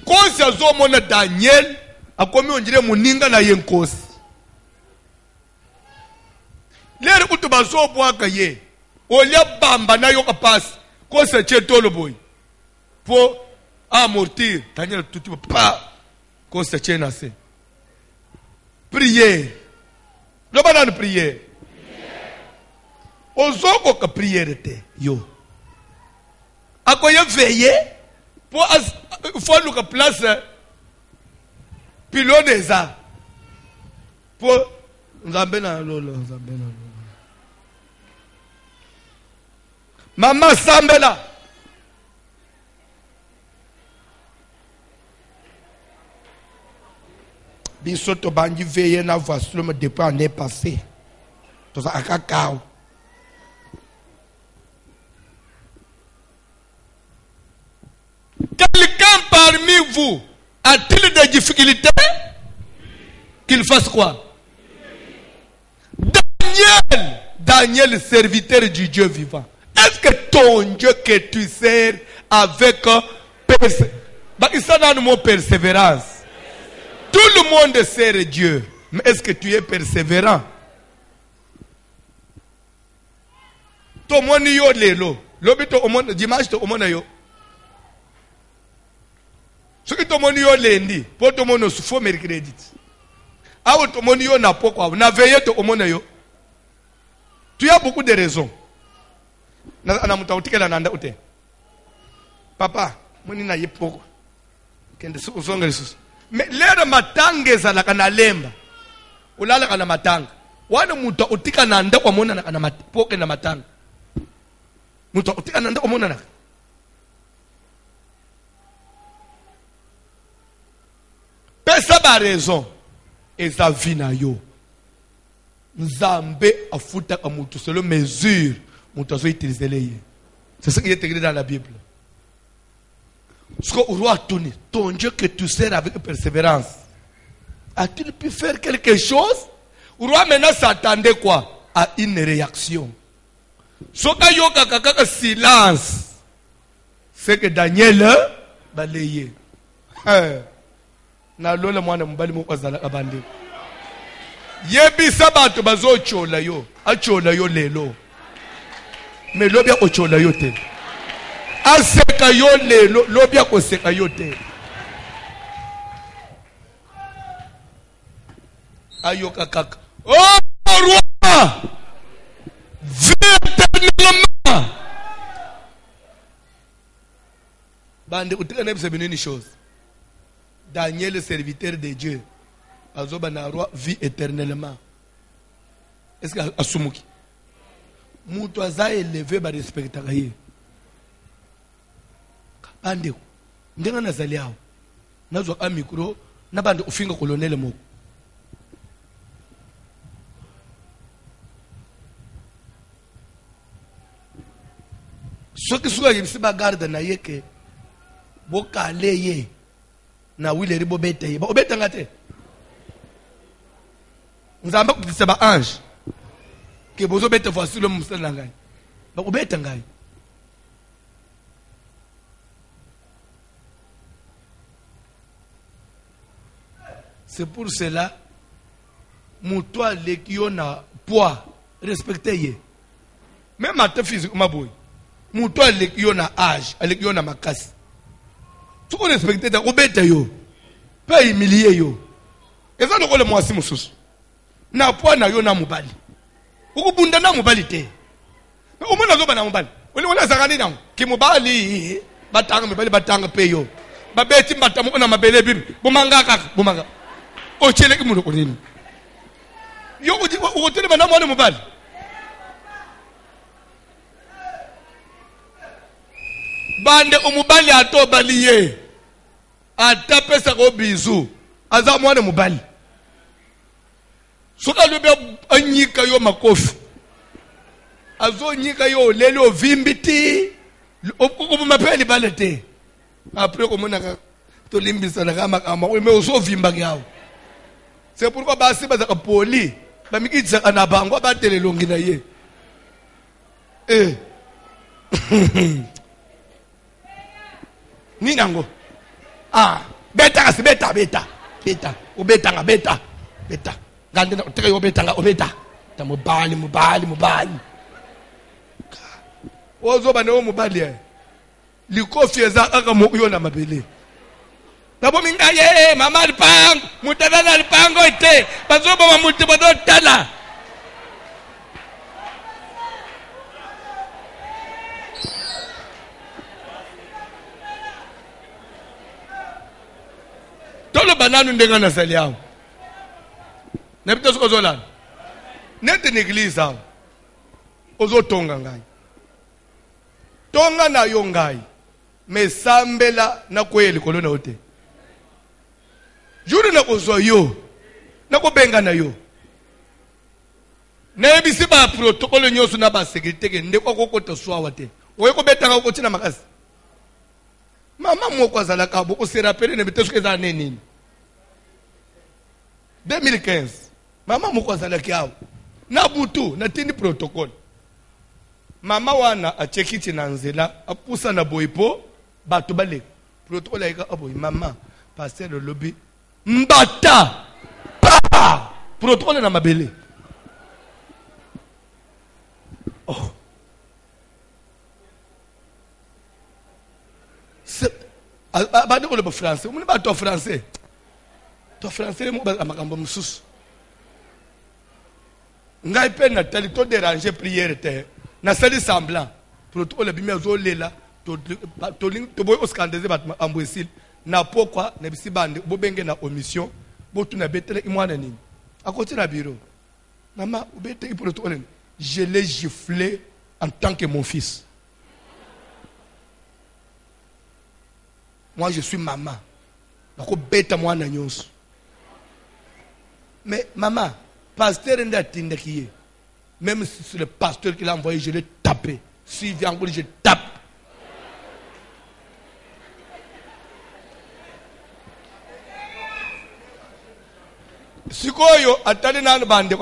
Kosi azomona Daniel akomi onjire muninga na yenkosi. Lere kutu bazo bwaka ye. Olia bamba na yo kapasi. Kosi chetolo boy. Po amortir. Daniel tuti pa. Kosi chena se. Prière. Le banane prière. Ozoko ka prière te yo. Akoye veiller pour faut nous place piloneza pour nzambe na lolo nzambe na lolo. Mama sambela biso to bangi veiller na voici le depuis année passée. To sa akakao. Quelqu'un parmi vous a-t-il des difficultés? Qu'il fasse quoi? Daniel, serviteur du Dieu vivant. Est-ce que ton Dieu que tu sers avec persévérance? Tout le monde sert Dieu. Mais est-ce que tu es persévérant? Ton monde yo lelo. Lobito omona dimanche to omona yo. Ce qui te montre lundi, pour te montrer ce faux mercredi. Ah, te montre na pourquoi, na veillé te omona yo. Tu as beaucoup de raisons. Na muta utikela nanda ute. Papa, moni na yepoko. Kende usonga lisusu. Mais lera matanga za la kana lemba. Ulala kana matanga. Wana muta utika nanda kwa mona na kana matpoke na matanga. Muta utika nanda kwa mona na. Pesa ba raison eza vina yo. Nzambe afuta ka mutu selon mesure mutu azo utiliser les. C'est ce qui est écrit dans la Bible. Ce qu'au roi tourné, ton Dieu que tu sers avec persévérance, a-t-il pu faire quelque chose? Le roi maintenant s'attendait quoi? À une réaction. Ce qu'il y a silence, c'est que Daniel balayé. Na lola mwana mbali mukwazala abandi. Yebisa bantu bazochola yo, achola yo lelo. Mais lobia ochola yo te. Aseka yo lelo, lobia koseka yo te. Ayoka kaka. Oh roi! Viens éternellement! Bande utika nebse benini chose. Daniel, le serviteur de Dieu, a roi vit éternellement. Est-ce que Asumuki? Moutoaza élevé par respecter. Bande, ndenga nazali hao. Nazo a micro, na bande ufinga colonel moko. Ce qui soit yimsi bagarde na yeke, boka leye. Na wile ribo bete ye ba obeta ngate nzamba kutisa ba ange ke bozo bete voici le musala ngai ba obeta ngai. C'est pour cela mutwa lekio na poids respecter ye même à te physique maboy mutwa lekio na âge lekio na makasi. Tu peux respecter ta obéta yo. Pas humilier yo. Et ça le moi si mususu. Na poa na yo na mubali. Ukubunda na mubali te. Mais au moins na zo ba na mubali. Oli wala zakani na ki mubali batanga mubali batanga pe yo. Ba beti mbatamu na mabele bibi. Bomanga kaka bomanga. O chele ki mulo kodini. Yo utele bana mwana mubali. Bande umubali ato baliye atapesa ko bizu aza mwana mubali soka lobe anyika yo makofi azo nyika yo lelo vimbiti okubu mapeli balete après ko mona to limbisa na kama me oso vimba yao. C'est pourquoi basi baza ka poli ba mikitsa kana bango ba telelongi na ye Ninango. Beta kasi beta. Ubeta nga beta. Gandi na uteka ubeta nga ubeta. Ta mubali. Ozo ba no mubali ya. Likofi eza aka mo yo na mabele. Tabo minga ye mama lipang, mutana na lipango ite. Bazoba ma multibodo tala. Tolo bananu ndenga na sali yao. Nebita suko zolan. Nete n'église hao. Ozo tonga ngai. Tonga na yo ngai. Mesambela na kweli kolona ote. Juri na kozo yo. Na kobenga na yo. Nebisi ba protokolo nyoso na ba sécurité ke ndeko kokota swawa te. Oye ko betanga ko tina makasi. Mama moko azala kabo ko se rappeler ne beteso eza nini 2015 mama moko azala kiao na butu na tini protocole mama wana a chekiti na nzela apusa na boipo bato bale protocole ika aboy mama pasteur le lobby mbata pa protocole na mabele oh Bade ko le français, on ba to français. To français mo ba makambo mususu. Ngai pe na tali to déranger prière te. Na sali semblant. Protocole bi mezo lela to ling to boy oskandize bat amboisil. Na pourquoi na bisi bande bo benge na omission, bo tu na betele imwana nini. À côté na bureau. Maman, ou bete protocole. Je l'ai giflé en tant que mon fils. Moi, je suis maman. Mais maman, pasteur même si c'est le pasteur qui l'a envoyé, je l'ai tapé. S'il vient encore, je tape. Sikoyo, attendez dans bande,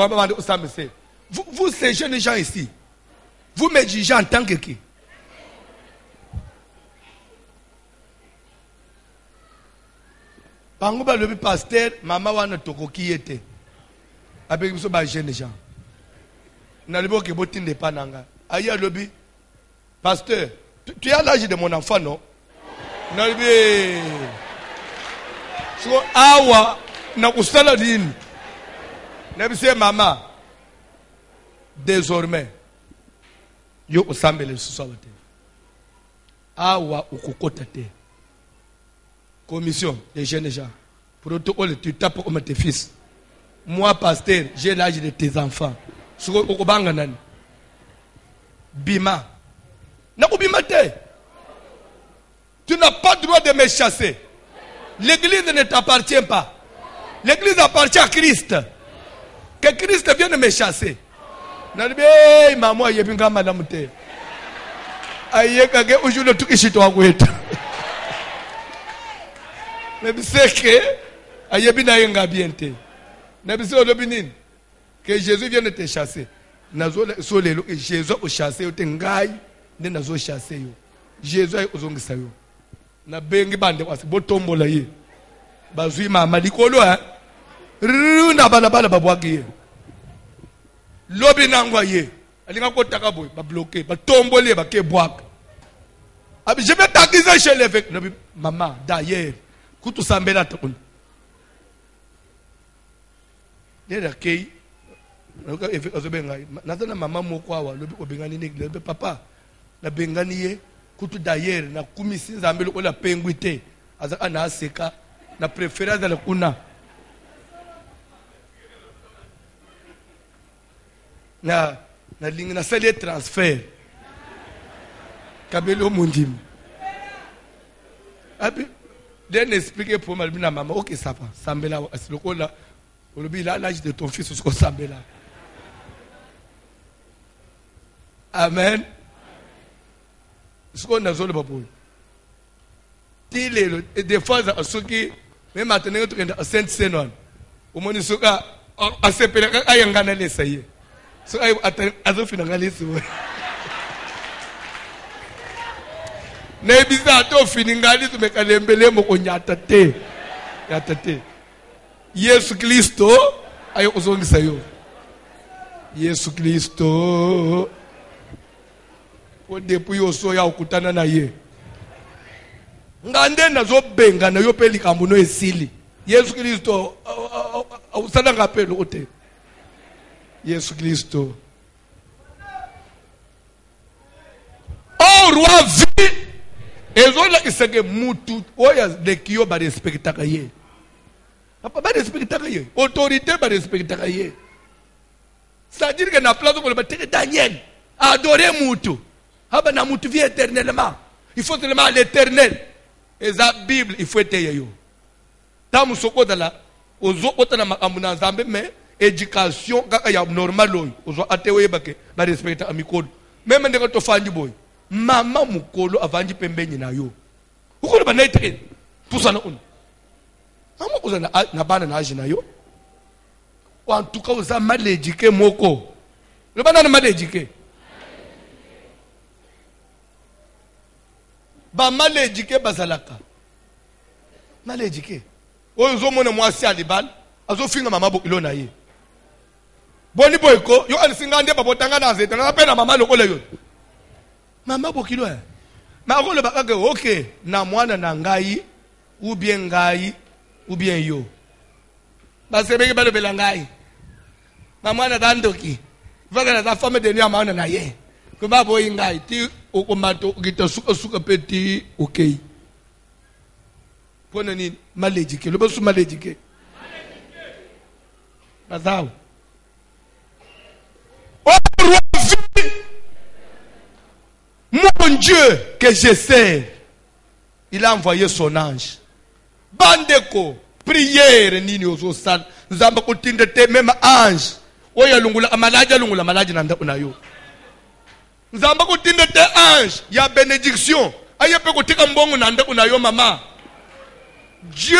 vous, ces jeunes gens ici, vous me jugez en tant que qui? Panguba le pasteur, maman wana toko qui était. Avec ce jeune gens. N'a le que botin de pananga. Aïe lobby. Pasteur, tu as l'âge de mon enfant, non? N'a le so awa na kusala dini. N'a le maman. Désormais, yo osambele susawate. Awa ukukotate. Commission des jeunes gens. Protocole, tu tapes comme tes fils. Moi, pasteur, j'ai l'âge de tes enfants. Bima. Tu n'as pas le droit de me chasser. L'église ne t'appartient pas. L'église appartient à Christ. Que Christ vienne me chasser. Maman, il y a une grande madame. Aïe, aujourd'hui, tout est toi. Mais c'est que ayebina yenga biente. Mais c'est olobinin que Jésus vient de te chasser. Nazo solelo que Jésus au chasser au tengai ne nazo chasser yo. Jésus ay ozongisa yo. Na bengi bande kwasi botombola ye. Bazui mama likolo hein. Runa bala babwaki. Lobi nangwa ye. Alinga kotaka boy ba bloquer ba tombole ba ke boak. Je vais t'accuser chez l'évêque. Maman d'ailleurs kutu sambela takun nera kei noka efe ozobenga nazana mama moko awa lobi obengani negle lobi papa na bengani ye kutu d'ailleurs na kumisi nzambe lo la penguite azaka na aseka na préférence la kuna na lingi na sali transfert kabelo mundim abi Then expliquer pour ma maman, ok, ça va. Sambela, c'est le coup là. Il a l'âge de ton fils, c'est ce qu'on Sambela. Amen. Ce qu'on a besoin de papou. Des fois, ceux qui, même maintenant, tu es Saint-Sénon. Au moins, ceux qui ont s'appelé à Yangana les sailles. Ceux qui ont fait les sailles. Nebisa to finingali tumekalembele mokonyata te yatate Yesu Kristo ayo uzongisa yo Yesu Kristo po depuis yo so ya ukutana na ye ngande nazo benga na yo peli kambuno esili Yesu Kristo usana ngapelo ote Yesu Kristo oh roi vie ezola isege mutu oya de kiyo ba respectaka ye papa ba respectaka ye autorité ba respectaka ye c'est-à-dire que na place ko ba teke Daniel adorer mutu haba na mutu vie éternellement il faut seulement l'éternel et la Bible il faut être yo tamu soko dala ozo otana makamuna nzambe mais éducation kaka ya normal oyo ozo atewe bake ba respecta amikodo même ndeko to fanji boy mama mukolo avanji pembeni na yo ukolo ba naite pusana un mama uzana na bana na aji na yo en tout cas uza mal éduqué moko le bana na mal éduqué ba mal éduqué bazalaka mal éduqué oyo zo mona mwasi alibal azo finga mama bokilo na ye boni boyko yo alisinga nde babotanga na zeta na pena mama lokole yo mama bokilo ya makolo bakake ok na mwana na ngai ou bien yo basebeki balobela ngai na mwana dandoki vaka na za femme de nuit amana na ye kuma boyi ngai ti okomato kita suka peti okay pona ni malédiqué le bosu malédiqué nazao mon Dieu que je sers, il a envoyé son ange. Bandeko, prière, nini ozo sal, zamba kutinde te même ange. Oya lungula malaja nanda unayo. Zamba kutinde te ange, ya bénédiction. Aye pe kutika mbongo nanda unayo mama. Dieu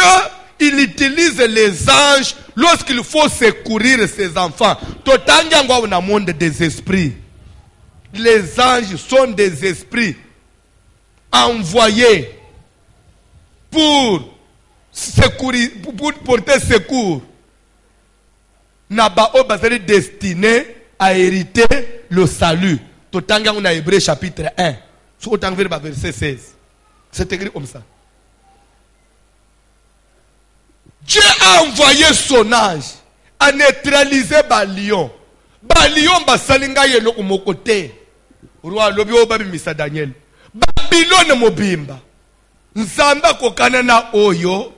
il utilise les anges lorsqu'il faut secourir ses enfants. Totanga ngwa na monde des esprits. Les anges sont des esprits envoyés pour secourir, pour porter secours. Nabao basari destiné à hériter le salut. Totanga ngwa na Hébreux chapitre 1. Sur autant verset 16. C'est écrit comme ça. Dieu a envoyé son ange à neutraliser Balion. Balion basalinga yelo kumokote. Roi lobi obabi misa Daniel. Babylone mobimba. Nzamba kokana na oyo.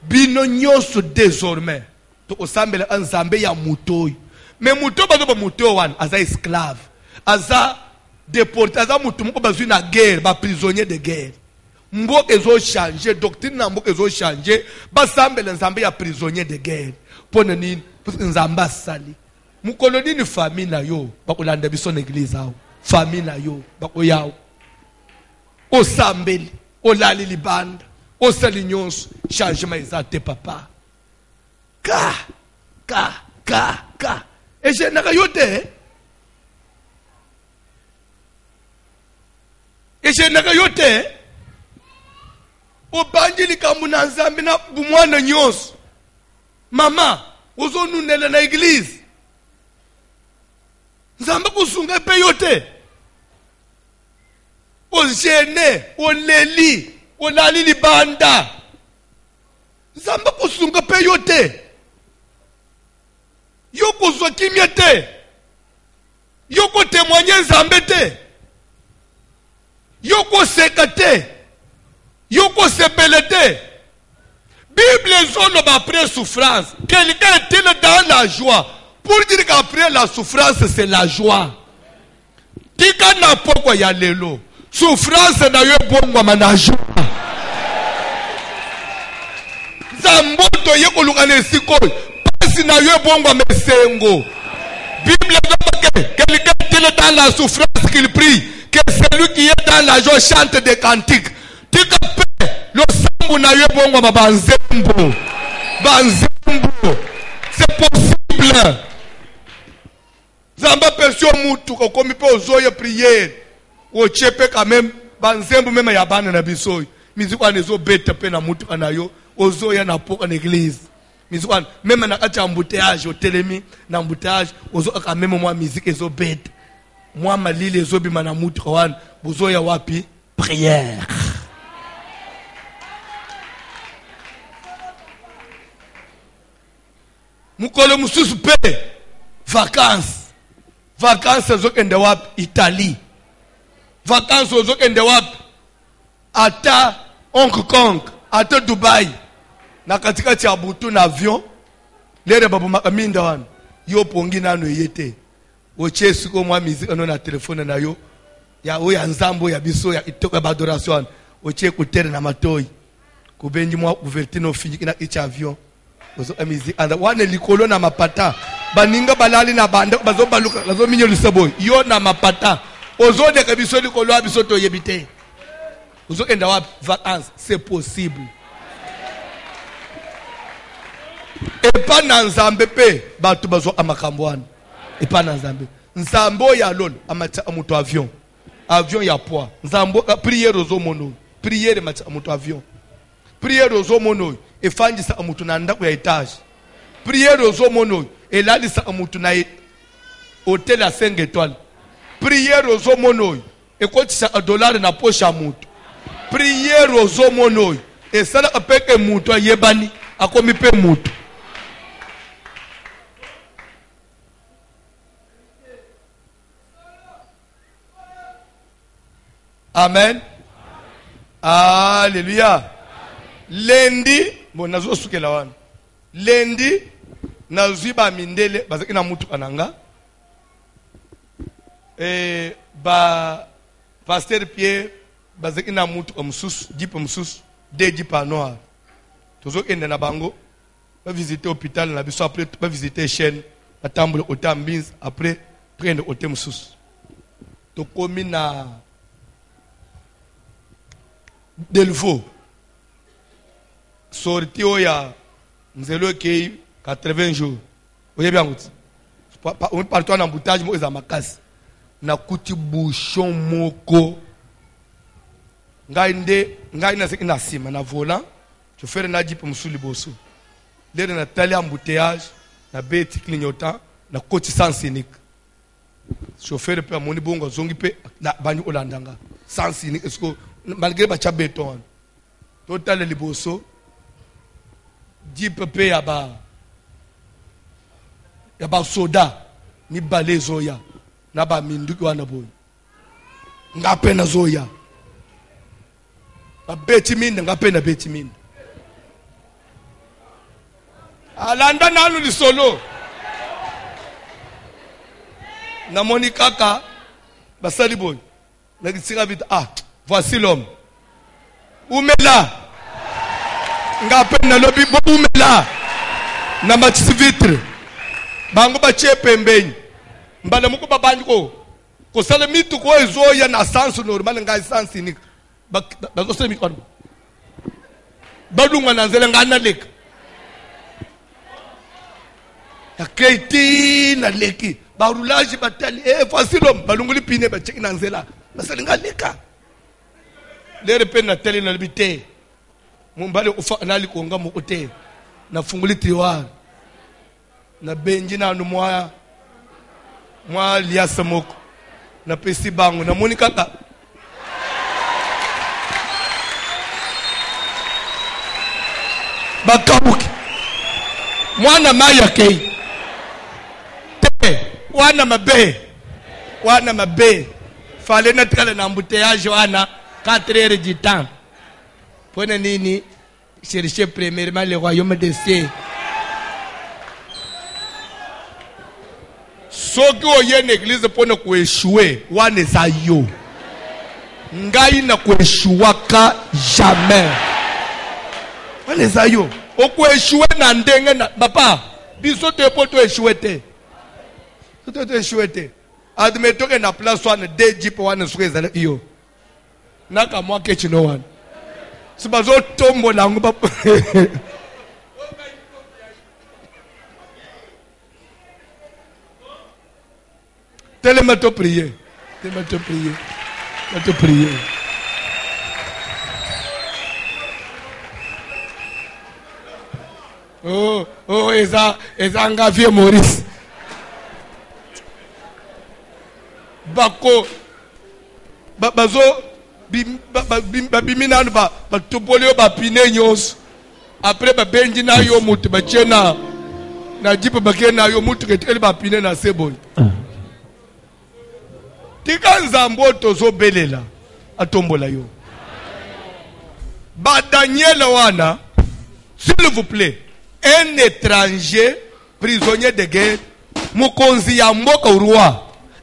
Bino nyoso désormais. To osambela nzambe ya mutoy. Mais muto bazo ba muto wan aza esclave. Aza déporté aza mutu moko bazwi na guerre, ba prisonnier de guerre. Mboka ezo changer, doctrine na mboka ezo changer, basambela nzambe ya prisonnier de guerre. Pona nini? Nzamba sali. Mukoloni ni famille na yo, bakolanda biso na église awo. Famille na yo, bakoyawo. Osambeli, olali libanda, osali nyonso, changement ezate papa. Ka. Et je n'ai rien yote. Et je n'ai rien yote. Obanjili kamuna nzambe na bumwana nyonso. Mama, ozo nunela na église. Nzambe kusunga pe yote. Ozene, oleli, olali libanda. Nzambe kusunga pe yote. Yoko zwa kimia te. Yoko témoigner nzambe te. Yoko seka te. Yoko sepele te. Bible zone après souffrance. Quelqu'un est-il dans la joie? Pour dire qu'après la souffrance, c'est la joie. Tika na poko ya lelo. Souffrance na yo bongo mana joie. Zamboto yeko lukane sikoy. Pasi na yo bongo mesengo. Bible dit que quelqu'un est dans la souffrance qu'il prie. Que celui qui est dans la joie chante des cantiques. Tika pe lo sambu na yo bongo banzembo. Banzembo. C'est possible. Zamba persio mutu ko komi pe ozoye prière. O chepe quand même banzembo même ya bana na bisoy. Miziko anezo beta pe na mutu anayo ozoya na poka na église. Miziko même na kati embouteillage au telemi na embouteillage ozo quand même moi musique ezo beta. Moi malile ezo bima na mutu wan bozoya wapi prière. Mukolo mususu pe vacances. Vacances zokende wapi Italie. Vacances zokende wapi ata Hong Kong, ata Dubai. Na katikati ya butu na avion. Lere babu makaminda wana. Yo pongi nano yete. Oche siko mwa musique ano na telefone na yo. Ya oya nzambo ya biso ya itoka badoration. Oche kutere na matoi. Kubenji mwa ouvertino finiki na ichi avion. Ozo musique anda wane likolo na mapata. Baninga balali na banda bazo baluka bazo minyo lisabo. Yo na mapata. Ozo de kabiso likolo abiso to yebite. Ozo enda wa vacances, c'est possible. Et pas dans Nzambe pe batu bazo amakambwana. Et pas dans Nzambe. Nzambo ya lolo amata amuto avion. Avion ya poids. Nzambo prière ozo mono. Prière mata amuto avion. Prière ozo mono e fandisa amuto na ndako ya etage. Prière ozo mono e lalisa amuto na hôtel à 5 étoiles. Prière ozo mono e kotisa $1 na poche amuto. Prière ozo mono e sala apeke muto ayebani akomi pe muto. Amen. Alléluia. Lundi, bon nazo sukela wana. Lundi nazuiba mindele bazaki na mutu kananga. Ba Pasteur Pierre bazaki na mutu amsusu, jipe msusu, de jipa noir. Tozo ende na bango, va visiter hôpital na biso après va visiter chaîne, atambule otambins après prendre hôtel msusu. To komi na Delvaux. sorti oya nzelo ke 80 jours oye bien ngouti on partout en embouteillage mo za makasi na kuti bouchon moko ngai na seki na sima na volant chauffeur na jipe musuli boso lere na tali embouteillage na beti clignotant na koti sans unique chauffeur pe amoni bongo zongi pe na banyu olandanga sans unique est-ce que malgré ba cha béton total liboso jipe pe ya ba soda ni bale zoya na ba minduki wana boy ngape na zoya ba beti minda ngape na beti minda alanda nanu li solo na moni kaka basali boy na kisika vite voici l'homme umela ngape na lobi bo umela na matisi vitre bango ba chepe mbenyi mbala muko babanyi ko sala mitu ko ezoya na sans normal ngai sans ni ba ko sala mitu ko badunga na nzela ngana leka ya kreti na leki ba roulage batali facile balunguli pine ba cheki na nzela basala ngaleka lere pe na tele na libite mumbale ufa nali konga mu hotel na funguli tiwara na benji na anu mwa liasa moko na pesi bangu na moni kaka bakabuki mwana maya kei te wana mabe fale na tikala na embouteillage wana 4 heures du temps pona nini chercher premièrement le royaume des cieux soki oye na église pona kueshue wane za yo ngai na kueshuaka jamais wane za yo okueshue na ndenge na papa biso te poto eshue te to eshue te admeto ke na place wana de jipe wana suke za yo naka mwa ke chino wana sibazo tombo langu papa tellement te prier. Oh, eza ngavie Maurice. Bako, bazo, bimina ba topolio ba pine nyos. Après ba benji na yo mutu ba chena na jipe ba kena yo mutu keteli ba pine na seboy. Tika nzambo tozo belela atombola yo. Ba Daniel wana, s'il vous plaît, un étranger prisonnier de guerre, mukonzi ya mboka roi,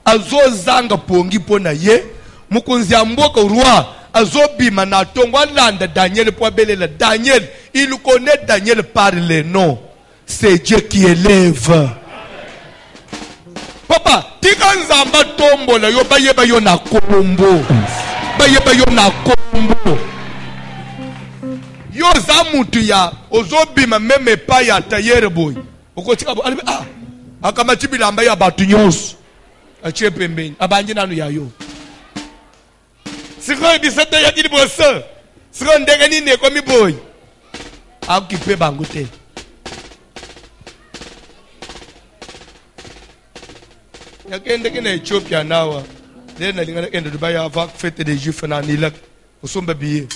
azo zanga pongi pona ye, mukonzi ya mboka roi, azo bima na tongwa landa Daniel po belela. Daniel, il connaît Daniel par le nom. C'est Dieu qui élève. Papa, tika nzamba tombola yo bayeba yo na kombo. Bayeba yo na kombo. Yo za mutu ya ozobima meme pa ya tayere boy. Okotika bo akama chibilamba ya batu nyonso. Achie pembeni abanji nanu ya yo. Siko bisata ya dili boso. Siko ndenge nini komi boy. Akipe bangu te. Yakende kena Ethiopia nawa lena lingana kende Dubai ava fête des Juifs na nilak usomba biye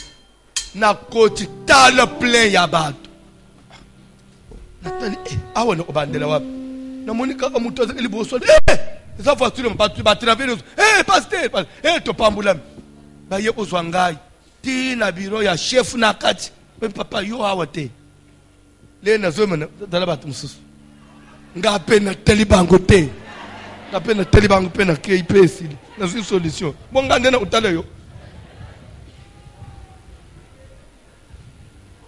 na koti tala plein ya bato natali awana obandela wapi na monika ka mutoza liboso ça voiture mpatu ba traverse pasteur to pambula ba ye ozwa ngai ti na biro ya chef na kati papa yo awate lena zomena dala batu mususu ngape na talibango te kapena telibangu pena KIP sili na une solution bonga ndena utale yo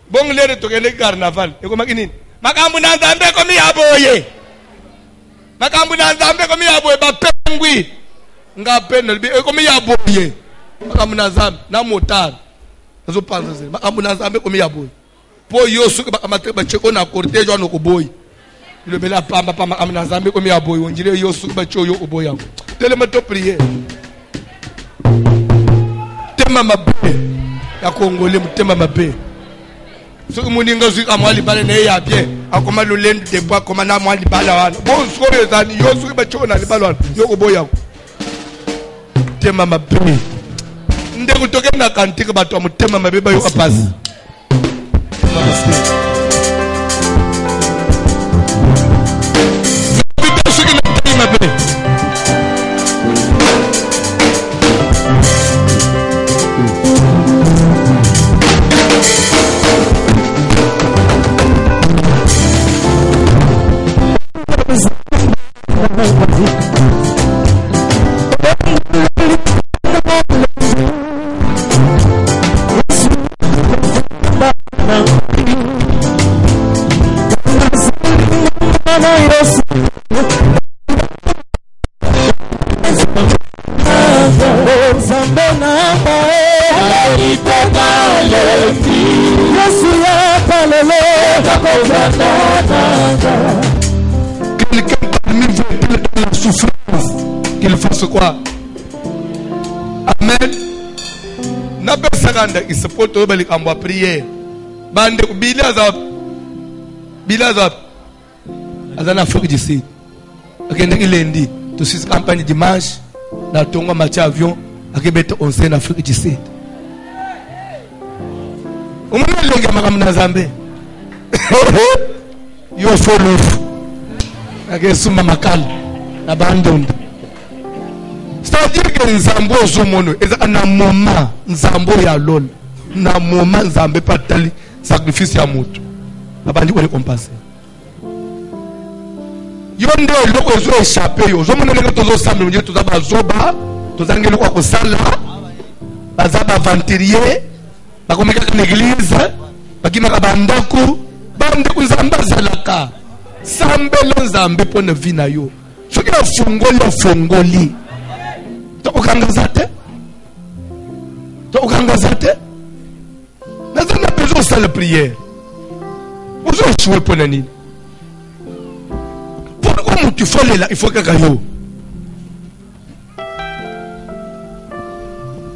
bong lere to kele carnaval eko makini makambu na nzambe ko mi aboye makambu na nzambe ko mi aboye ba pengwi ngapena bi eko mi aboye makambu na nzambe na motar azo panza makambu na nzambe ko mi aboye po yo soki bakamata bacheko na cortège wana koboyi ilobela pamba pamba amna Nzambe komi ya boyi onjire yo soki bacho yo koboya telema to prier tema mabe ya Congolais mutema mabe soki muninga soki amwali bale na ya bien akoma lolende de bois koma na amwali bala wana bon soki ezani yo soki bacho na libala wana yo koboya tema mabe ndeko toke na kantike bato ya mutema mabe bayo kapasi Quelqu'un parmi vous est dans la souffrance, qu'il fasse quoi? Amen. N'a pas ça il se peut trouver en prière. Bande bilazab. Bilazab. Azana Afrique du Sud. Akende lundi, tu suis campagne dimanche, na tonga match avion, akebeta onse na Afrique du Sud. Umuna lenga makam na Nzambe. Yo follow. Akesuma makala na bandonda. C'est-à-dire que Nzambe ozomono eza na moment Nzambe ya lol. Na moment Nzambe patali sacrifice ya moto. Abandi ko récompenser. Yo nde loko ezo échapper yo. Zomona leka tozo sambe mje toza bazoba, tozangeli kwa kosala. Bazaba aventurier, bakomeka na église, bakimaka bandako, bande Nzambe azalaka. Sambelo Nzambe pona vina yo. Soki afungoli. To okangazate? Nazana besoin de la prière. Vous avez joué pour nani. Pourquoi tu fais là, il faut que yo.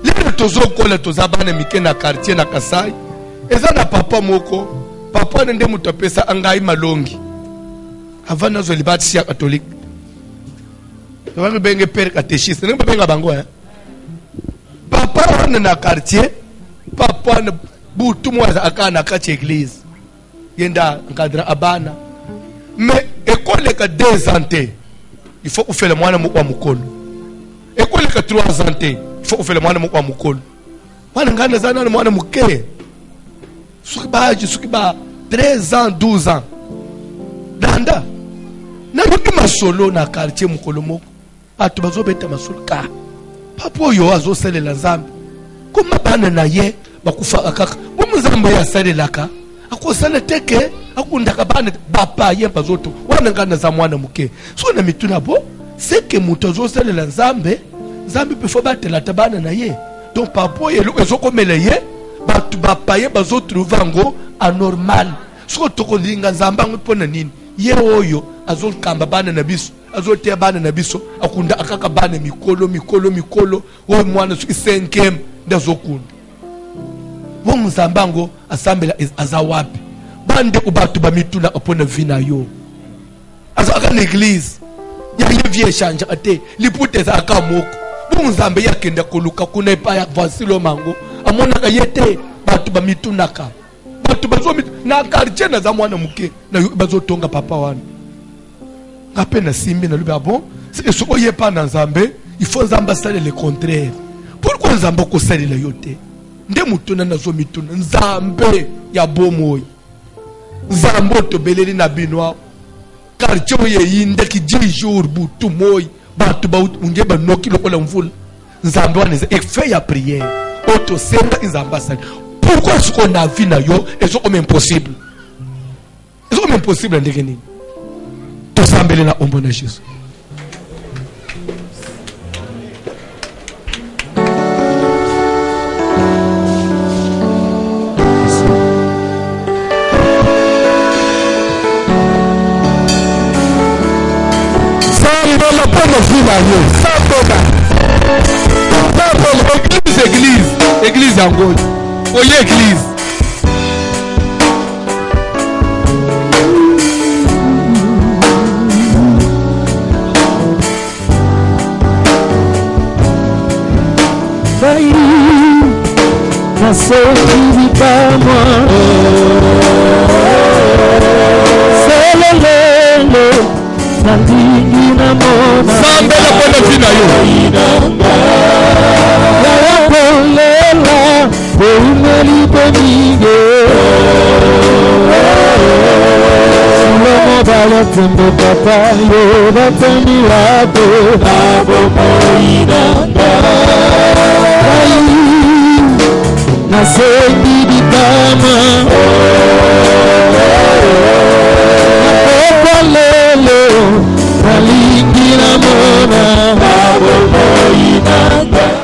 Les tozo kola tozabana mike na quartier na Kasai. Eza na papa moko. Papa nende mutapesa angai malongi. Avant nazo libati ya catholique. Tawanga benge père catéchiste, nenge benga bango hein. Papa wana na quartier, papa na butu mwaza akana kati église. Yenda encadre abana. Mais école ka 2 ans, il faut faire le mwana mukwa mukolo. École ka 3 ans, il faut faire le mwana mukwa mukolo. Wana ngana zana mwana muke. Suki ba 13 ans, 12 ans. Danda. Na yoki masolo na quartier mukolo moko. Atu bazo beta masolo ka. Papo yo azo salela Nzambe. Kuma bana na ye bakufa akaka. Bomu Nzambe ya salela ka. Akosala teke akundaka bana bapa ye bazoto. Wana ngana za mwana muke. So na mituna bo, c'est que muto azo salela Nzambe peut faut batela tabana na ye. Donc papo ye lo ezo komela ye, batu bapa ye bazo trouver ngo anormal. So toko linga Nzambe ngipona nini? Ye oyo azol kamba bana na biso azol te bana na biso akunda akaka bana mikolo o mwana su 5e ndazokunda bo Nzambango asambela azawapi bande ubatu ba mituna opona vina yo azaka na église ya vie change ate liputeza akamoko bo Nzambe yakenda koluka kuna pa ya vasilo mango amona ka yete batu ba mituna ka batu bazo na quartier na za mwana muke na bazo tonga papa wana ngape na simbi na luba bon c'est ce oye pa na Nzambe il faut Nzambe sale le contraire. Pourquoi Nzambe ko sale la yote nde mutuna na zo mituna Nzambe ya bomoyi Nzambe to beleli na binwa quartier ye yinde ki 10 jours butu moyi batu ba unje ba noki lokola mvula Nzambe wana e fait ya prière auto senda Nzambe sale. Pourquoi ce qu'on a vu na yo est comme impossible? C'est comme impossible ndenge nini? To sambele na ombo na Jésus. Église yango. Oye église. Papa yo batani wako abo moinanga na sendi bitama na lelo nalingi na mona abo moinanga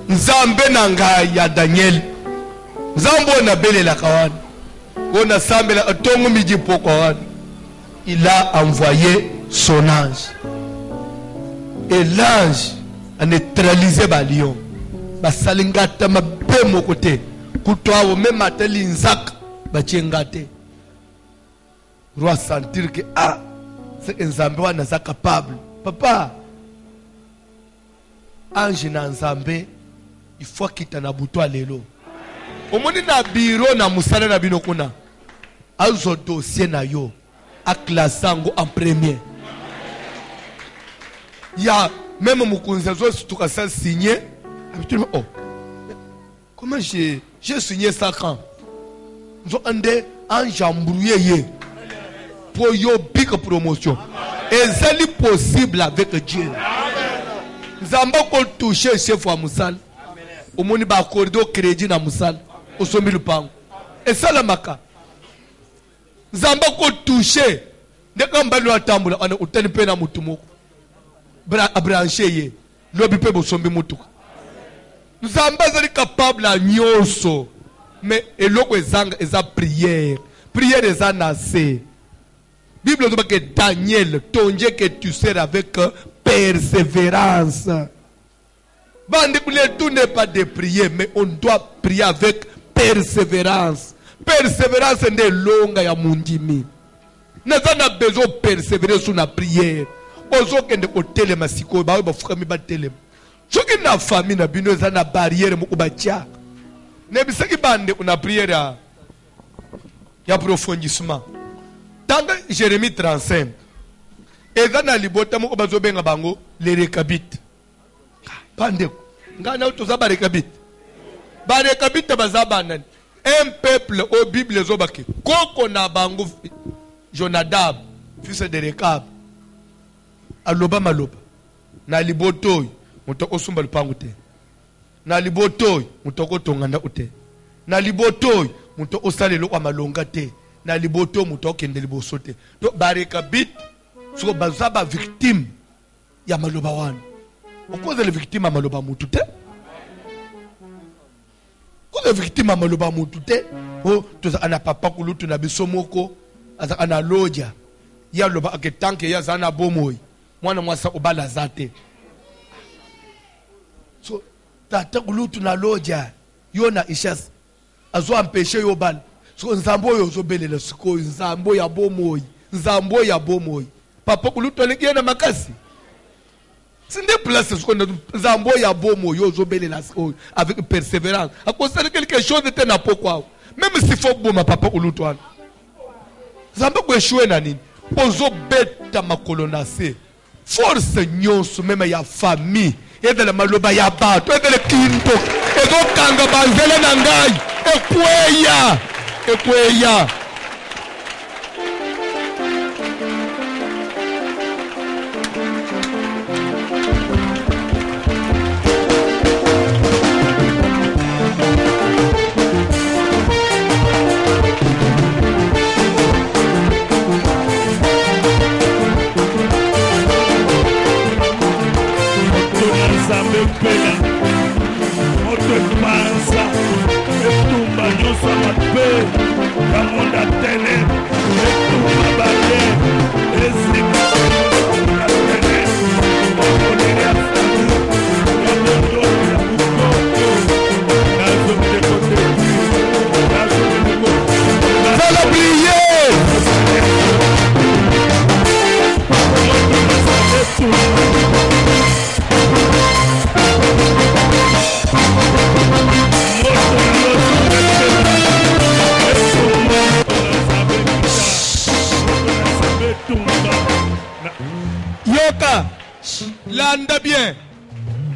Nzambe nanga ya Daniel Nzambo na bele la kawan Ona sambe la tongo miji pokwan. Il a envoyé son ange et l'ange a neutralisé ba lion ba salingata ma bemo côté kutoa wo même ateli nzak ba chengate roi sentir que ah c'est Nzambe wana za capable Papa, ange na nzambe, il faut quitter na buto alelo. Omoni na biro na musala na bino kuna. Azo dossier na yo. A classango en premier. Il y a même Moukounza, si tu as signé. Habituellement, oh. Comment j'ai signé ça quand? Nous avons un jambrouillé pour yo big promotion. Et c'est possible avec Dieu. Nous avons touché chef wa Moussal. Au monde ba corridor crédit na Moussal. Au sommet le pan. Et ça la maka. Nous avons touché. Dès qu'on va nous attendre, on a obtenu peine à Moutoumoko. Branché. L'objet peut vous sommer Moutouk. Nous sommes capables à nyonso. Mais et l'autre est à prière. Prière est à nasser. Bible dit que Daniel, ton Dieu que tu sers avec persévérance. Tout n'est pas de prier, mais on doit prier avec persévérance. Persévérance n'est longue à mundimi. Nous avons besoin de persévérer sur la prière. Ozo kende hôtel masiko ba ba fuka mi ba tele. Choki na famille na bino za na barrière mu kubacha. Ne bisaki bande una prière ya profondissement. Tanga Jérémie 35. Eza na libota mu kubazo benga bango les recabit. Bande ngana utoza ba recabit. Ba recabit bazaba nani. Un peuple au Bible zobaki. Koko na bango Jonadab fils de Rekab. Aloba maloba na libotoy mutoko sumba lupangu te na libotoy mutoko tonganda ute na libotoy mutoko salelo kwa malonga te na liboto mutoko kende liboso te to bareka bit so bazaba victime ya maloba wana okoze le victime ya maloba mutu te ko le victime ya maloba mutu te o to ana papa kulutu na bisomoko aza ana loja ya loba aketanke ya zana bomoy mwana mwasa obala zate so tata kulutu na loja yona ishas azo ampeshe yo bala so nzambo yo zobelela siko nzambo ya bomoyi papa kulutu aleki na makasi sinde place siko nzambo ya bomoyi yo zobelela siko avec persévérance à cause de quelque chose de na pokwa même si faut boma papa kulutu ana nzambo ko échouer na nini ozo beta makolonase force nyonso même ya famille et de la maloba ya bato et de le kinto et donc kanga banzela na ngai ekweya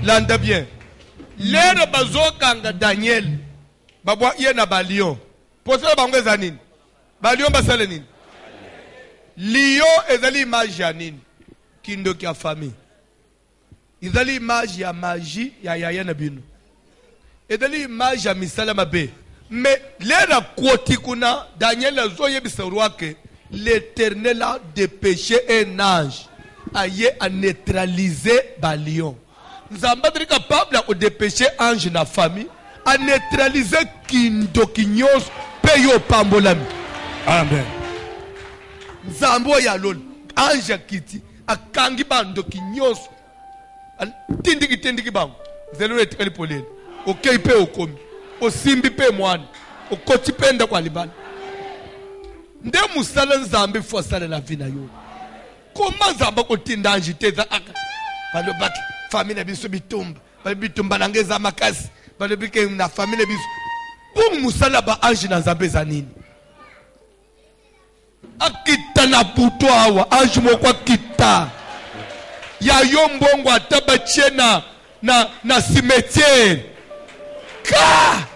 Landa bien. Lero bazokanga Daniel. Babwa iye na balion. Posela bango ezanini. Balion basale nini. Lion ezali image ya nini. Kindo kia famille. Ezali image ya magie ya yaya na bino. Ezali image ya misala mabe. Mais lera kwoti kuna Daniel azoye bisaruake. L'Éternel a dépêché un ange. Aye a neutraliser balion. Nous avons été capables de dépêcher ange dans la famille, à neutraliser Kindokinyos, payo pambolami. Amen. Zambo ya lol, ange kiti, a kangi bando kinyos, tindiki bang, zelo etikali polele, o keipe o komi, o simbi pe mwani, o koti penda kwa libani. Nde musala nzambe fwa sala na vina yo. Comment zamba kotinda anjite za aka balobaki famille na biso bitumba bitumba na ngeza makasi balobiki na famille biso pour musala ba ange na nzambe za nini akita na buto awa ange moko akita ya yo mbongo ataba chena na cimetière ka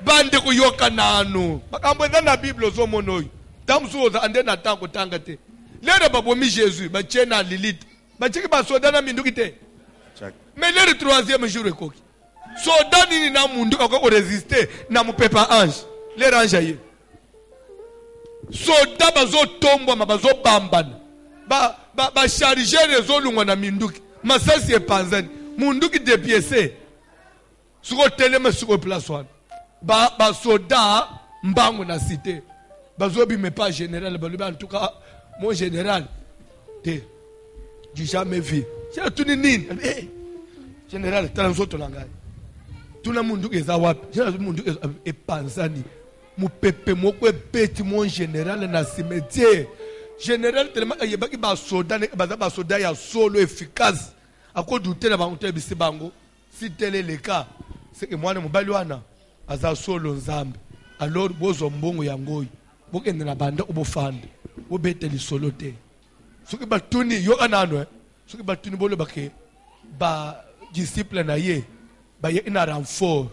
bande kuyoka nanu bakambo na Bible zo monoyo tamsuza ande na tango tangate lere babomi Jésus ba chena Lilith ba chiki ba soda na minduki te mais le troisième jour ekoki soda nini na mundu kako résister na mupepa ange le ange aye soda bazo tombo mabazo bambana ba charger zo lungwa na minduki masasi epanzani munduki de pièce suko telema suko place wana ba soda mbangu na cité bazo bi mais pas général baluba en tout cas mon général te du jamais vu c'est tout nini général transoto langai tuna munduki eza wapi général munduki epanzani mupepe moko epeti mon général na cimetière général tellement yebaki ba soda ya solo efficace akodute na bango te bisi bango si tel est le cas c'est que mwana mobali wana aza solo nzambe alors bozo mbongo yango bokende na banda obofanda obeteli solo te soki batuni yo anano soki batuni bolo bake ba disciple na ye ba ye ina renfort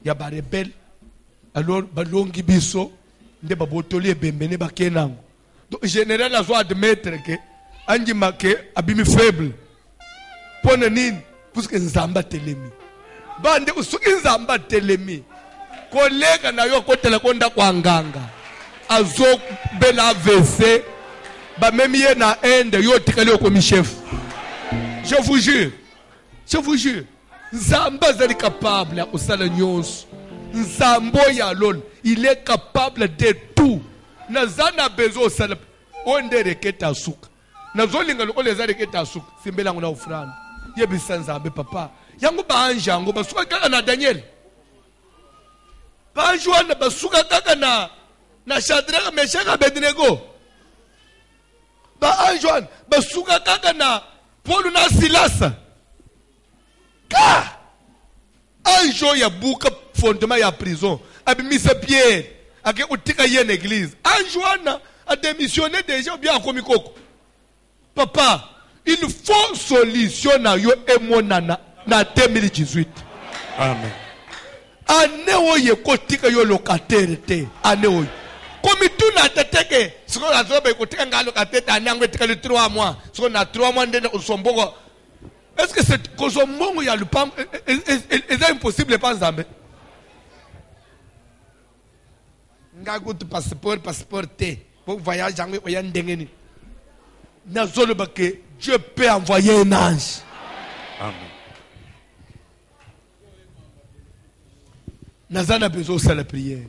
ya ba rebelle alors balongi biso nde babotoli ebembene bakenango donc général azo admettre que anji make abimi faible pona nini puisque nzamba telemi bande usuki nzamba telemi kolega na yo kotela konda kwa nganga azo bela AVC ba memi ye na ende yo tikali yo komi chef je vous jure nzamba zali capable ya kusala nyonso nzambo ya lolo il est capable de tout nazana bezo sala onde reketa suka nazolinga lokole za reketa suka simbela ngona ufrana yebisa nzambe papa yango baanje yango basuka kaka na Daniel banjwana basuka kaka na Shadrach Meshach Abednego baanjwana basuka kaka na Paul na Silas ka anjo ya buka fondement ya prison abimise Pierre ake utika ye na église anjwana a démissionné déjà bien comme koko papa il faut solution na yo emonana na 2018 Amen. Ane oye kotika yo locataire te ane oye comme tout na teteke siko na zobe kotika nga locataire ane ngo tika le 3 mois siko na 3 mois ndene usomboko est-ce que c'est kosombongo ya lupam est impossible pas nzambe nga go tu passeport te pour voyage yango oya ndengeni na zolo bake Dieu peut envoyer un ange. Amen. Nazana besoin de la prière.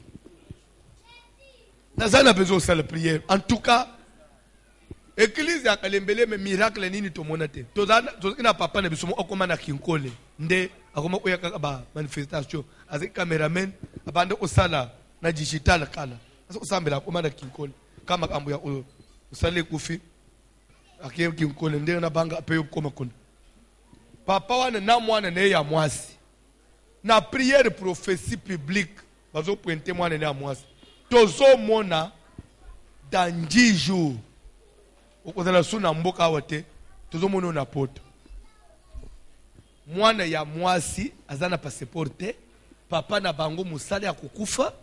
Nazana besoin de la prière. En tout cas, l'église a kalembele mais miracle nini to monate. Tozana ina papa na bisomo okoma na kinkole. Nde akoma oya ba manifestation. Avec cameraman abande osala na digital kala. Asa osambela okoma na kinkole. Kama kambo ya usale kufi. Akie kinkole nde na banga ape okoma kuna. Papa wana na mwana ne ya mwasi. Na prière prophétie publique bazo pointer mwana ne ya mwasi. Tozo mona dans 10 jours. Okozala suna mboka wate tozo mona na poto. Mwana ya mwasi azana passeporte papa na bango musale ya kukufa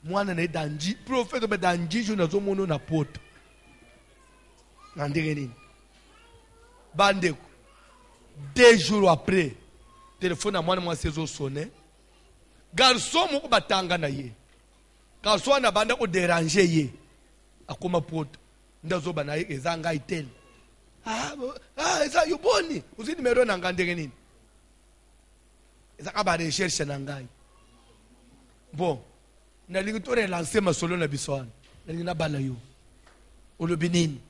mwana na danji prophète ba danji jours nazo mona na poto. Na ndenge nini? Bandeko 2 jours après téléphone à moi mwasi ezo sonné garçon moko batanga na ye garçon na banda ko déranger ye akoma poto ndazo bana ye ezanga itel eza yoboni uzi numero na ngandenge nini ezaka ba recherche na ngai bon na lingi to relancer masolo na biswana na lingi na bala yo olobi nini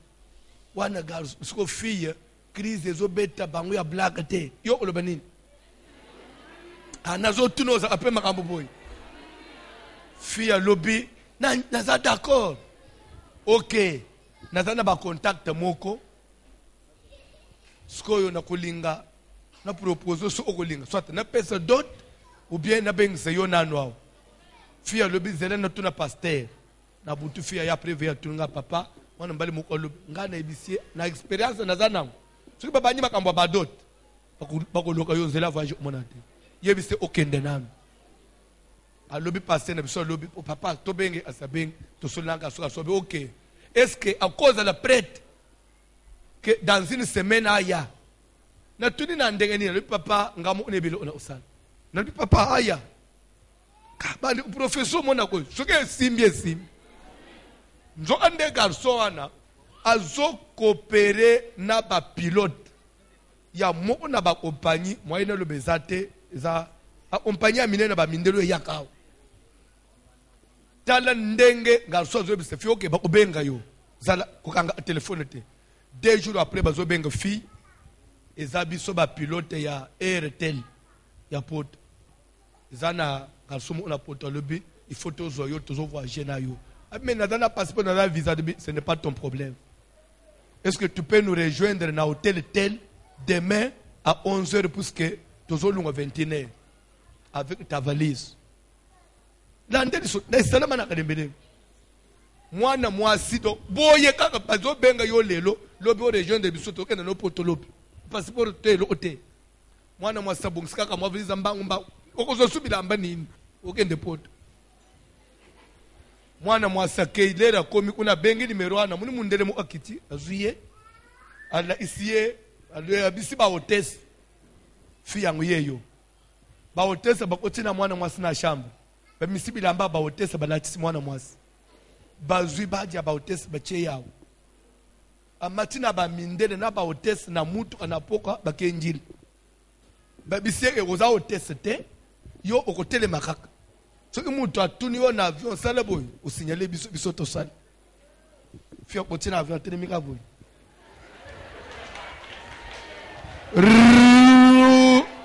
wana garçon siko fille crise ezo beta bango ya black te yo olobi nini nazo tuno za après makambo boy fille lobby naza d'accord OK nazana ba contact moko skoyo na kulinga na propose so okulinga soit na pesa dot ou bien na bengise yo nanwa fia lobi zela na tuna pasteur na butu fia ya prévu ya tunga papa mwana mbali mukolo ngana ebisie na experience nazana soki babanyi makambo ba dot bakoloka yo zela voyage monate yebise okende nami alobi pasteur na biso lobi papa to benge asabeng to solanga so asobe OK. Est-ce que à cause de la prête que dans une semaine aya na tuni na ndenge ni le papa ngamu nebilo ona usana na le papa aya kabali professeur mona ko soke simbi nzo ande garçon ana azo coopérer na ba pilote ya moko na ba compagnie moyenne le bezate za a compagnie amine na ba mindelo yakao tala ndenge garçon zo bise fi OK ba obenga yo zala kokanga téléphone te 2 jours après bazo benga fi ezabiso ba pilote ya Airtel ya pote zana garçon on a pote lebi il faut tozo yo tozo voyager na yo mais na passeport na visa de ce n'est pas ton problème. Est-ce que tu peux nous rejoindre na hôtel tel demain à 11h puisque tozo lunga 21h avec ta valise. Landeli so na salama na kadembele mwana mwasi do boye kaka bazo benga yo lelo lobi o region de bisoto kena no potolopi passeport te lo ote mwana mwasa bongisa kaka mwa visa mbangu okozo subila amba nini okende poto mwana mwasa keilera komi kuna bengi numero ana muni mundele mu akiti azuye ala isiye ala bisi ba hotesse fi yangu yeyo ba hotesse bakotina mwana mwasi na shamba ba misibila amba ba hotesse balatisi mwana mwasi bazwi baja ba hotesse bache yawo amatina ba mindele na ba hotesse na mutu anapoka bakenjili ba biseke koza hotesse te yo okotele makaka soki mutu atuni yo na avion sala boy osignale biso to sala fio kotina avion telemika boy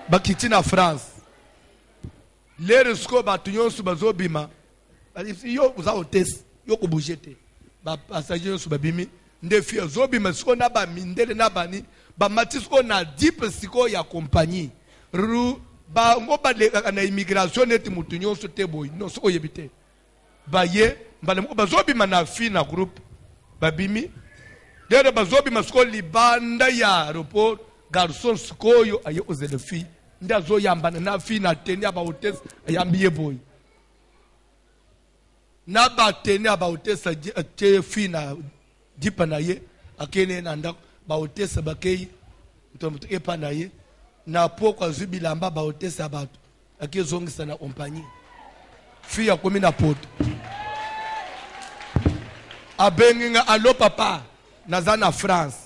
bakiti na France lere sko batunyo su bazobima bali yo uza hotesse yo ko bougete ba passager su babimi nde fio zobima sko na ba mindele na bani ba matisko na deep siko ya compagnie ba ngoba le na immigration neti mutunyo su teboy no so yebite ba ye mbale mo bazobima na fi na groupe babimi lere bazobima sko libanda ya aéroport garçon skoyo aye ozele fi ndazo yambana na fi na teni aba hotesse ayambiye boy na ba teni aba hotesse te fi na dipa na ye akene na nda ba hotesse bakei mtoto epa na ye na poko zubilamba ba hotesse abatu akezongisa na compagnie fi ya komi na poto abenginga allo papa nazana France.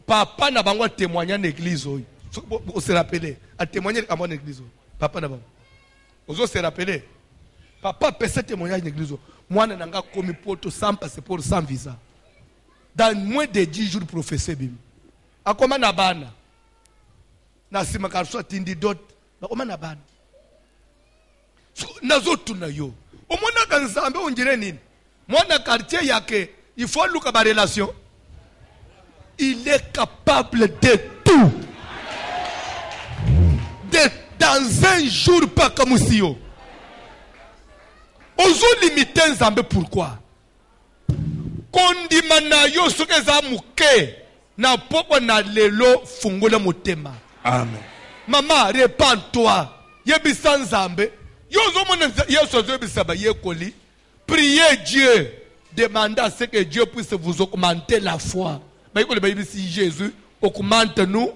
Papa n'a pas témoigné à l'église. Vous se rappelez, à témoigner à mon église. Papa n'a pas. Vous se rappelez, papa peut se témoigner à l'église. Moi, je n'ai pas commis pour sans passeport, sans visa. Dans moins de 10 jours, professeur Bim. A comment na bana? Na sima karso tindi dot. Na comment na bana? Nazo tuna yo. Au moins na kanzambe on dirait nini? Moi na quartier yake, il faut look à ma relation. Il est capable de tout. Dans un jour, pas comme si yo. Ozo limiter Nzambe pourquoi? Kondimana yo soke za muke na poko na lelo fungola motema. Amen. Maman, répands-toi. Yebisa Nzambe. Yo zo mona yeso zo bisaba yekoli. Priez Dieu. Demandez à ce que Dieu puisse vous augmenter la foi. Si Jésus augmente nous,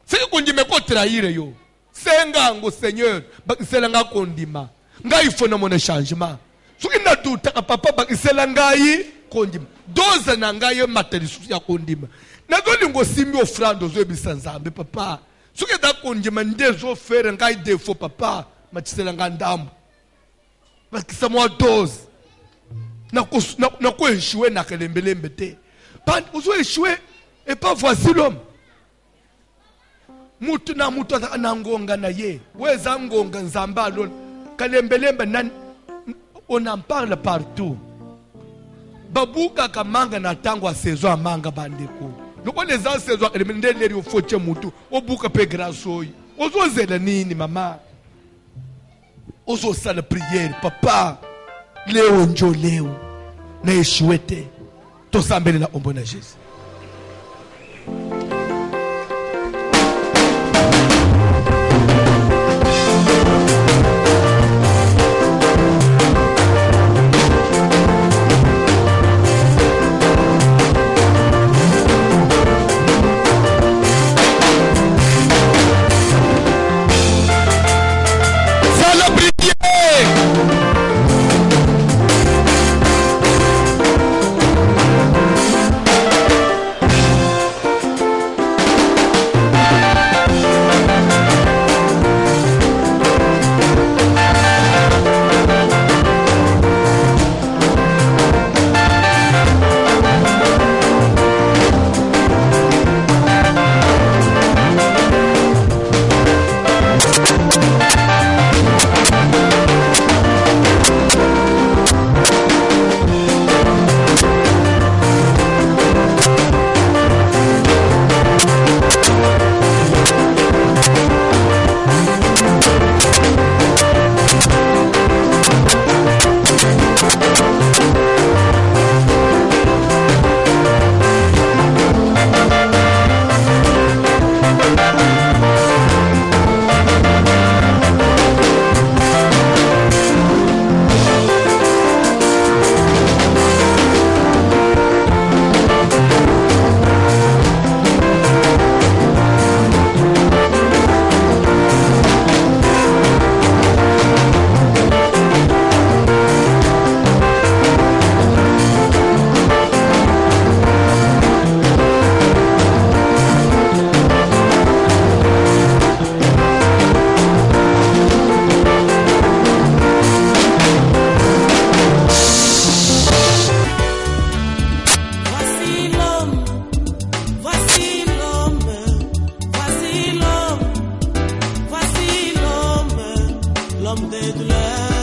c'est qu'on trahir yo. Sengango Seigneur, c'est l'anga kondima. Ngai faut mon changement. Ce qui n'a tout papa c'est l'angai kondima. Doze nangai matériel ya kondima. Nazolingo simbi offrande aux obisanzambe papa. Ce qui da kondima ndezo faire ngai défaut papa, matisela ndambo. Parce que c'est moi dose. Na ko échouer na kelembelembe te. Pas ozo échouer et pas voici l'homme. Mutu na ngonga na ye. Weza ngonga Nzamba alone. Kelembelembe nan On en parle partout. Babuka kamanga na tango a saison manga bandeko. Donc on les a saison et mende leri o foche mutu. O buka pe grasoi. Ozo zela nini mama. Ozo sala prière papa. Leo njo leo. Na eshuete. To sambele na ombo na Jésus. l'homme des douleurs.